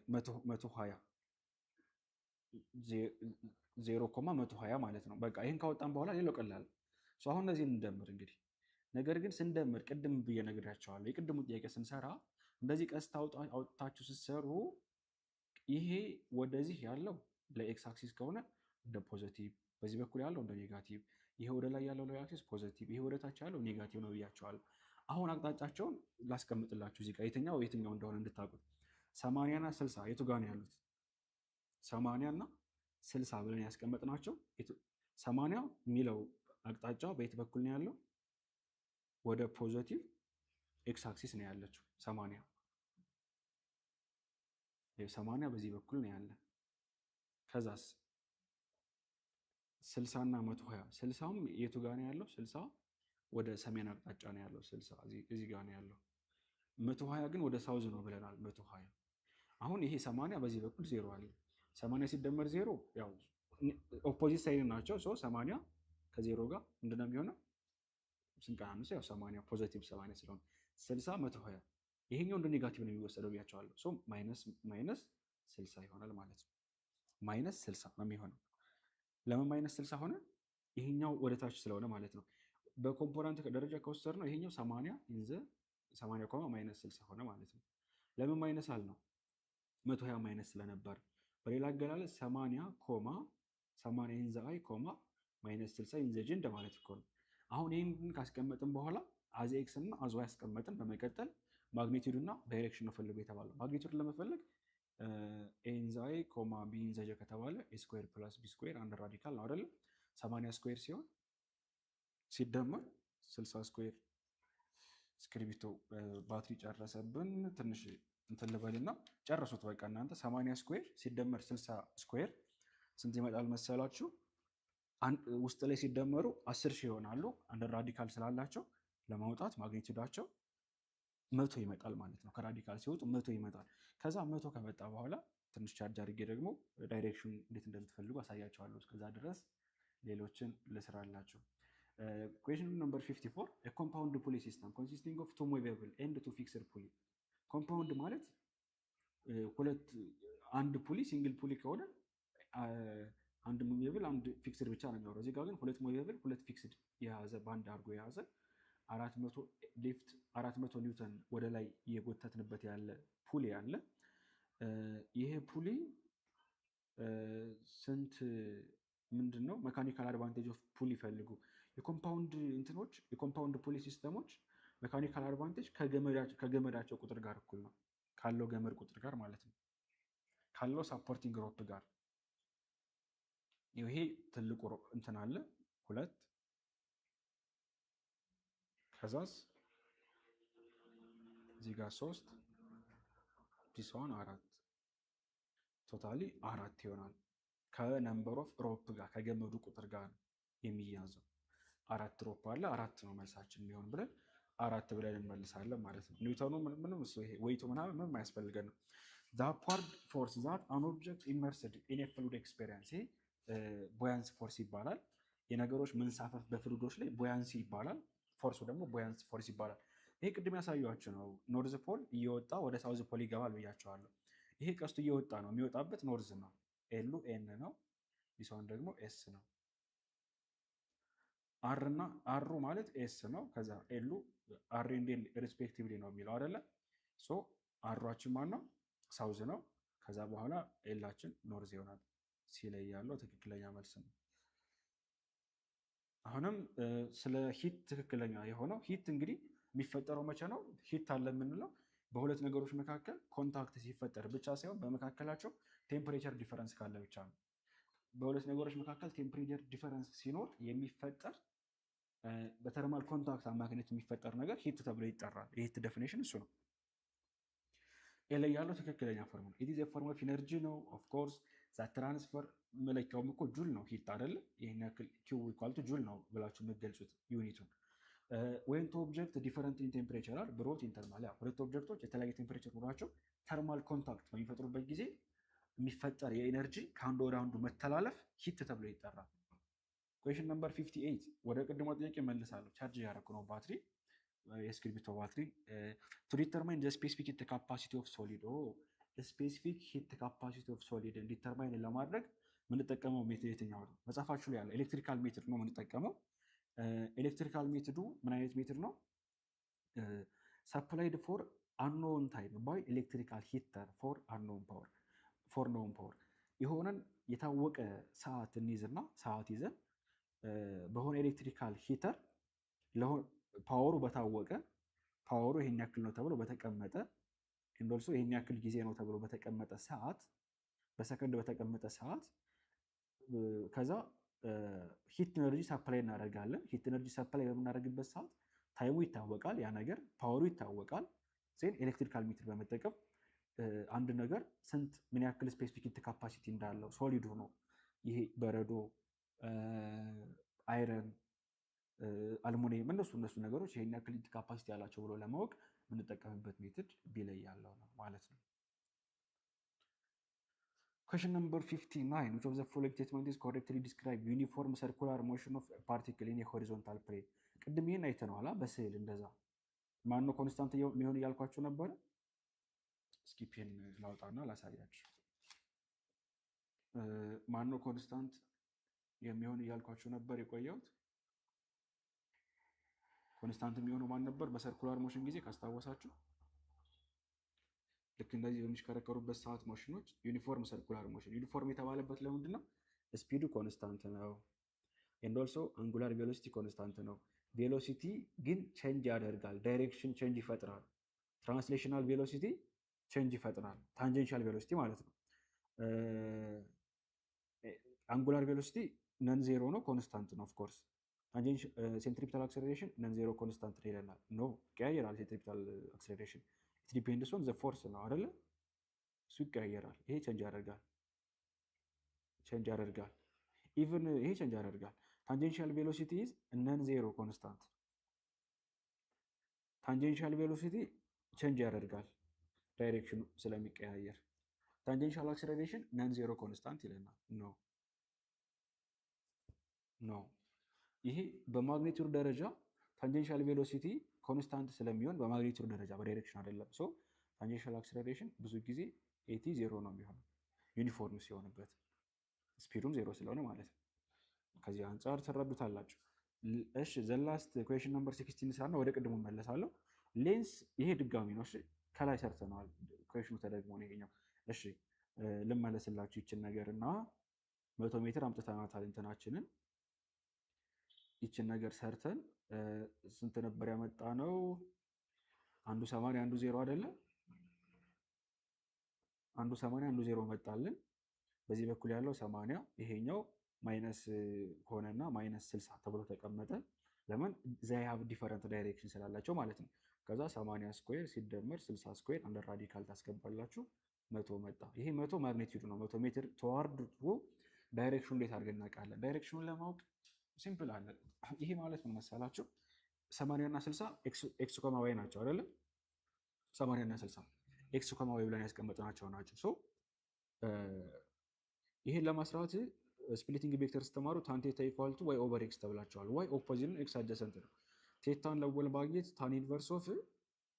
120 0,120 ማለት ነው። በቃ ይሄን ካወጣን በኋላ ሌላው ቀላል። አሁን እነዚህ እንደምር እንግዲህ ነገር ግን ስንደምር ቅድም ብዬ ነግሬያቸዋለሁ። የቅድሙ ጥያቄ ስንሰራ እንደዚህ ቀስት አውጥታችሁ ስትሰሩ ይሄ ወደዚህ ያለው ለኤክስ አክሲስ ከሆነ እንደ ፖዚቲቭ፣ በዚህ በኩል ያለው እንደ ኔጋቲቭ፣ ይሄ ወደ ላይ ያለው ለአክሲስ ፖዚቲቭ፣ ይሄ ወደ ታች ያለው ኔጋቲቭ ነው ብያቸዋለሁ። አሁን አቅጣጫቸውን ላስቀምጥላችሁ እዚህ ጋር የትኛው እንደሆነ እንድታውቁት። 80 እና 60 የቱ ጋር ነው ያሉት? 80 እና 60 ብለን ያስቀመጥናቸው 80 የሚለው አቅጣጫ በየት በኩል ነው ያለው? ወደ ፖዚቲቭ ኤክስ አክሲስ ነው ያለችው 80 በዚህ በኩል ነው ያለ። ከዛስ 60 እና 120 60ም የቱ ጋር ነው ያለው? 60 ወደ ሰሜን አቅጣጫ ነው ያለው። 60 እዚህ ጋር ነው ያለው። 120 ግን ወደ ሳውዝ ነው ብለናል። 120 አሁን ይሄ 80 በዚህ በኩል 0 አለ። 80 ሲደመር 0 ያው ኦፖዚት ሳይድ ናቸው። 80 ከ0 ጋር ምንድነው የሚሆነው? ስንቀናንስ ያው 80 ፖዚቲቭ 80 ስለሆነ 60 120 ይሄኛው እንደ ኔጋቲቭ ነው የሚወሰደው ብያቸዋለሁ። ማይነስ 60 ይሆናል ማለት ነው። ማይነስ 60 ነው የሚሆነው። ለምን ማይነስ 60 ሆነ? ይሄኛው ወደ ታች ስለሆነ ማለት ነው። በኮምፖነንት ደረጃ ከወሰድነው ይሄኛው 80 ማይነስ 60 ሆነ ማለት ነው። ለምን ማይነስ አልነው? 120 ማይነስ ስለነበር። በሌላ አገላለጽ 80 ኢን ዘ አይ ማይነስ 60 ኢን ዘ ጂ እንደማለት እኮ ነው። አሁን ይህን ካስቀመጥን በኋላ አዝ ኤክስ እና አዝ ዋይ ያስቀመጥን። በመቀጠል ማግኒቲዩድ እና ዳይሬክሽን ነው ፈልጉ የተባለው። ማግኒቲዩድ ለመፈለግ ኤንዛይ ኮማ ቢንዘጀ ከተባለ ኤ ስኩዌር ፕላስ ቢ ስኩዌር አንድ ራዲካል ነው አይደለም? 80 ስኩዌር ሲሆን ሲደመር 60 ስኩዌር። እስክሪብቶ ባትሪ ጨረሰብን። ትንሽ እንትን ልበልና ጨረሱት በቃ እናንተ። 80 ስኩዌር ሲደመር 60 ስኩዌር ስንት ይመጣል መሰላችሁ? ውስጥ ላይ ሲደመሩ 10,000 ይሆናሉ። አንድ ራዲካል ስላላቸው ለማውጣት ማግኒቱዳቸው 100 ይመጣል ማለት ነው። ከራዲካል ሲወጡ 100 ይመጣል። ከዛ 100 ከመጣ በኋላ ትንሽ ቻርጅ አድርጌ ደግሞ ዳይሬክሽን እንዴት እንደምትፈልጉ አሳያቸዋለሁ። እስከዛ ድረስ ሌሎችን ልስራላችሁ። ኩዌሽን ነምበር 54 ኮምፓውንድ ፑሊ ሲስተም ኮንሲስቲንግ ኦፍ ቱ ሙቬብል ኤንድ ቱ ፊክስድ ፑሊ። ኮምፓውንድ ማለት አንድ ፑሊ ሲንግል ፑሊ ከሆነ አንድ ሙቬብል አንድ ፊክስድ ብቻ ነው የሚያወራው። እዚህ ጋር ግን ሁለት ሙቬብል ሁለት ፊክስድ የያዘ ባንድ አድርጎ የያዘ 400 ኒውተን ወደ ላይ እየጎተትንበት ያለ ፑሊ አለ። ይሄ ፑሊ ስንት ምንድን ነው መካኒካል አድቫንቴጅ ኦፍ ፑሊ ፈልጉ። የኮምፓውንድ እንትኖች የኮምፓውንድ ፑሊ ሲስተሞች መካኒካል አድቫንቴጅ ከገመዳቸው ቁጥር ጋር እኩል ነው፣ ካለው ገመድ ቁጥር ጋር ማለት ነው፣ ካለው ሳፖርቲንግ ሮፕ ጋር። ይሄ ትልቁ እንትን አለ 2 ከዛስ እዚህ ጋር 3 ዲስዋን 4 ቶታሊ 4 ይሆናል። ከነምበር ኦፍ ሮፕ ጋር ከገመዱ ቁጥር ጋር የሚያዘው 4 ሮፕ አለ። 4 ነው መልሳችን የሚሆን ብለን 4 ብለን እንመልሳለን ማለት ነው። ኒውተኑ ምንም እሱ ይሄ ወይቱ ምናምን ምንም አያስፈልገንም። the upward force that an object immersed in a fluid experience ቦያንስ ፎርስ ይባላል። የነገሮች መንሳፈፍ በፍሉዶች ላይ ቦያንሲ ይባላል። ፎርሱ ደግሞ ቦያንስ ፎርስ ይባላል። ይሄ ቅድም ያሳያችሁ ነው። ኖርዝ ፖል እየወጣ ወደ ሳውዝ ፖል ይገባል ብያቸዋለሁ። ይሄ ቀስቱ እየወጣ ነው፣ የሚወጣበት ኖርዝ ነው። ኤሉ ኤን ነው፣ ዲስዋን ደግሞ ኤስ ነው። አሩ ማለት ኤስ ነው። ከዛ ኤሉ አር ኤንድ ኤል ሪስፔክቲቭሊ ነው የሚለው አይደለ? ሶ አሯችን ማን ነው? ሳውዝ ነው። ከዛ በኋላ ኤላችን ኖርዝ ይሆናል። ሲላይ ያለው ትክክለኛ መልስ ነው። አሁንም ስለ ሂት ትክክለኛ የሆነው ሂት እንግዲህ የሚፈጠረው መቼ ነው? ሂት አለ የምንለው በሁለት ነገሮች መካከል ኮንታክት ሲፈጠር ብቻ ሳይሆን በመካከላቸው ቴምፕሬቸር ዲፈረንስ ካለ ብቻ ነው። በሁለት ነገሮች መካከል ቴምፕሬቸር ዲፈረንስ ሲኖር የሚፈጠር በተርማል ኮንታክት አማካኝነት የሚፈጠር ነገር ሂት ተብሎ ይጠራል። የሂት ዴፊኒሽን እሱ ነው። ላይ ያለው ትክክለኛ ፎርሙላ ኢት ኢዝ ኤ ፎርም ኦፍ ኢነርጂ ነው። ኦፍ ኮርስ ዛት ትራንስፈር መለኪያውም እኮ ጁል ነው። ሂት አይደለ? ይሄን ያክል ኪው ኢኳል ቱ ጁል ነው ብላችሁ የምትገልጹት ዩኒቱን። ዌን ቱ ኦብጀክት ዲፈረንት ኢን ቴምፕሬቸር አር ብሮት ኢን ተርማል፣ ሁለት ኦብጀክቶች የተለያየ ቴምፕሬቸር ኖሯቸው ተርማል ኮንታክት በሚፈጥሩበት ጊዜ የሚፈጠር የኤነርጂ ከአንዱ ወደ አንዱ መተላለፍ ሂት ተብሎ ይጠራል። ኩዌሽን ነምበር 58 ወደ ቅድሞ ጥያቄ መልሳለሁ። ቻርጅ ያደረኩ ነው ባትሪ የእስክሪብቶ ባትሪ። ቱ ዲተርማይን ዘ ስፔሲፊክ ሂት ካፓሲቲ ኦፍ ሶሊድ። ስፔሲፊክ ሂት ካፓሲቲ ኦፍ ሶሊድ ዲተርማይን ለማድረግ የምንጠቀመው ሜትድ የትኛው ነው? መጽሐፋችሁ ላይ ያለ ኤሌክትሪካል ሜትድ ነው የምንጠቀመው። ኤሌክትሪካል ሜትዱ ምን አይነት ሜትድ ነው? ሰፕላይድ ፎር አንኖን ታይም ባይ ኤሌክትሪካል ሂተር ፎር አንኖን ፓወር ፎር ኖን ፓወር። የሆነን የታወቀ ሰዓት እንይዝና ሰዓት ይዘን በሆነ ኤሌክትሪካል ሂተር ፓወሩ በታወቀ ፓወሩ ይሄን ያክል ነው ተብሎ በተቀመጠ እንደልሶ ይሄን ያክል ጊዜ ነው ተብሎ በተቀመጠ ሰዓት በሰከንድ በተቀመጠ ሰዓት ከዛ ሂት ኤነርጂ ሰፕላይ እናደርጋለን። ሂት ኤነርጂ ሰፕላይ በምናደርግበት ሰዓት ታይሙ ይታወቃል፣ ያ ነገር ፓወሩ ይታወቃል። ዜን ኤሌክትሪካል ሜትር በመጠቀም አንድ ነገር ስንት ምን ያክል ስፔሲፊክ ሂት ካፓሲቲ እንዳለው ሶሊድ ሆኖ ይሄ በረዶ፣ አይረን፣ አልሙኒየም እነሱ ነገሮች ይሄን ያክል ሂት ካፓሲቲ ያላቸው ብሎ ለማወቅ የምንጠቀምበት ሜትድ ቢላይ ያለው ነው ማለት ነው። Question number 59. Which of the following statement is correctly describe uniform circular motion of a particle in a horizontal plane? ቅድም ይሄን አይተነዋል በስዕል እንደዛ። ማነው ኮንስታንት የሚሆን እያልኳችሁ ነበረ? እስኪ ፔን ላውጣና ላሳያችሁ። ማነው ኮንስታንት የሚሆን እያልኳችሁ ነበር የቆየሁት? ኮንስታንት የሚሆነው ማን ነበር በሰርኩላር ሞሽን ጊዜ ካስታወሳችሁ? ልክ እንደዚህ በሚሽከረከሩበት ሰዓት ሞሽኖች ዩኒፎርም ሰርኩላር ሞሽን። ዩኒፎርም የተባለበት ለምንድን ነው? ስፒዱ ኮንስታንት ነው። ኤንድ ኦልሶ አንጉላር ቬሎሲቲ ኮንስታንት ነው። ቬሎሲቲ ግን ቼንጅ ያደርጋል፣ ዳይሬክሽን ቼንጅ ይፈጥራል። ትራንስሌሽናል ቬሎሲቲ ቼንጅ ይፈጥራል። ታንጀንሻል ቬሎሲቲ ማለት ነው። አንጉላር ቬሎሲቲ ነን ዜሮ ነው፣ ኮንስታንት ነው። ኦፍኮርስ ሴንትሪፒታል አክሰለሬሽን ነን ዜሮ ኮንስታንት ነው ይለናል። ኖ ይቀያየራል። ሴንትሪፒታል አክሰለሬሽን ኢት ዲፔንድስ ኦን ዘ ፎርስ ነው አይደለ? እሱ ይቀያየራል። ይሄ ቼንጅ ያደርጋል። ኢቭን ይሄ ቼንጅ ያደርጋል። ታንጀንሻል ቬሎሲቲ ኢዝ ነን ዜሮ ኮንስታንት። ታንጀንሻል ቬሎሲቲ ቼንጅ ያደርጋል ዳይሬክሽኑ ስለሚቀያየር። ታንጀንሻል አክሰለሬሽን ነን ዜሮ ኮንስታንት ይለናል። ኖ ይሄ በማግኒቱድ ደረጃ ታንጀንሻል ቬሎሲቲ ኮንስታንት ስለሚሆን በማግኒቱድ ደረጃ በዳይሬክሽን አይደለም። ሶ ታንጀንሻል አክሰለሬሽን ብዙ ጊዜ ኤቲ ዜሮ ነው የሚሆነው ዩኒፎርም ሲሆንበት፣ ስፒዱም ዜሮ ስለሆነ ማለት ነው። ከዚህ አንጻር ትረዱታላችሁ። እሺ ዘላስት ኩዌሽን ነምበር 16 ስራና ወደ ቅድሙ መለሳለሁ። ሌንስ ይሄ ድጋሚ ነው። እሺ ከላይ ሰርተነዋል። ኩዌሽኑ ተደግሞ ነው ይሄኛው። እሺ ልመለስላችሁ ይችን ነገር እና 100 ሜትር አምጥተናታል እንትናችንን። ይችን ነገር ሰርተን ስንት ነበር ያመጣ ነው? አንዱ 80 አንዱ 0 አይደለ? አንዱ 80 አንዱ 0 መጣልን። በዚህ በኩል ያለው 80 ይሄኛው ማይነስ ሆነና ማይነስ 60 ተብሎ ተቀመጠ። ለምን? ዘይ ሃቭ ዲፈረንት ዳይሬክሽን ስላላቸው ማለት ነው። ከዛ 80 ስኩዌር ሲደመር 60 ስኩዌር አንደር ራዲካል ታስገባላችሁ 100 መጣ። ይሄ 100 ማግኒቲዩድ ነው። 100 ሜትር ተዋርድ ዳይሬክሽኑ እንዴት አድርገን እናውቃለን? ዳይሬክሽኑን ለማወቅ ሲምፕል አለ። ይሄ ማለት ምን መሰላችሁ? 80 እና 60 ኤክስ ኮማ ዋይ ናቸው አይደለ? 80 እና 60 ኤክስ ኮማ ዋይ ብለን ያስቀመጥናቸው ናቸው። ሶ ይሄን ለማስራት ስፕሊቲንግ ቬክተር ስትማሩ ታን ቴታ ኢኳል ቱ ዋይ ኦቨር ኤክስ ተብላችኋል። ዋይ ኦፖዚት ነው፣ ኤክስ አጀሰንት ነው። ቴታን ለማግኘት ታን ኢንቨርስ ኦፍ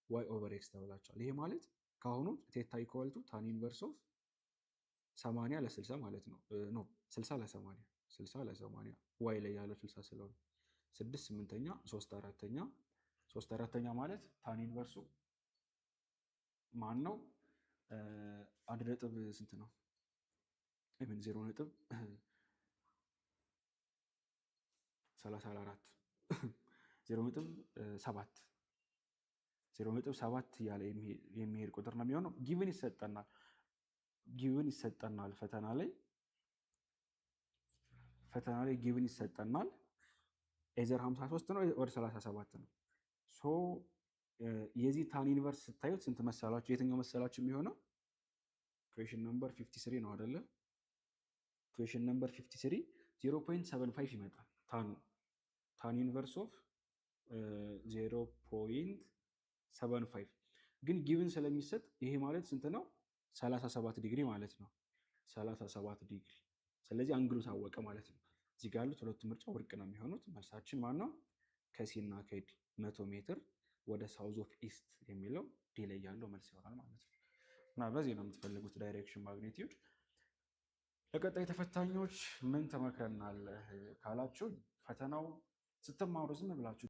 ዋይ ኦቨር ኤክስ ተብላችኋል። ይሄ ማለት ከአሁኑ ቴታ ኢኳል ቱ ታን ኢንቨርስ ኦፍ 80 ለ60 ማለት ነው። ኖ 60 ለ80 60 ለ80 ዋይ ላይ ያለው 60 ስለሆነ 6 8ኛ 3 4ኛ 3 4ኛ ማለት ታን ኢንቨርሱ ማን ነው? አንድ ነጥብ ስንት ነው? ምን 0 ነጥብ 34 0 ነጥብ 7 0 ነጥብ 7 እያለ የሚሄድ ቁጥር ነው የሚሆነው። ጊቭን ይሰጠናል ፈተና ላይ ጊቭን ይሰጠናል። ኤዘር 53 ነው ወደ 37 ነው። ሶ የዚህ ታን ኢንቨርስ ስታዩት ስንት መሰላችሁ? የትኛው መሰላችሁ የሚሆነው? ኩዌሽን ነምበር 53 ነው አይደለ? ኩዌሽን ነምበር 53 0.75 ይመጣል። ታን ኢንቨርስ ኦፍ 0.75 ግን ጊቭን ስለሚሰጥ ይሄ ማለት ስንት ነው? 37 ዲግሪ ማለት ነው። 37 ዲግሪ። ስለዚህ አንግሉ ታወቀ ማለት ነው። እዚህ ጋር ያሉት ሁለቱ ምርጫ ውድቅ ነው የሚሆኑት። መልሳችን ማን ነው? ከሲ እና ከዲ 100 ሜትር ወደ ሳውዝ ኦፍ ኢስት የሚለው ዲ ላይ ያለው መልስ ይሆናል ማለት ነው። እና በዚህ ነው የምትፈልጉት ዳይሬክሽን ማግኒቲዩድ። ለቀጣይ ተፈታኞች ምን ተመክረናል ካላችሁ ፈተናው ስትማሩ ዝም ብላችሁ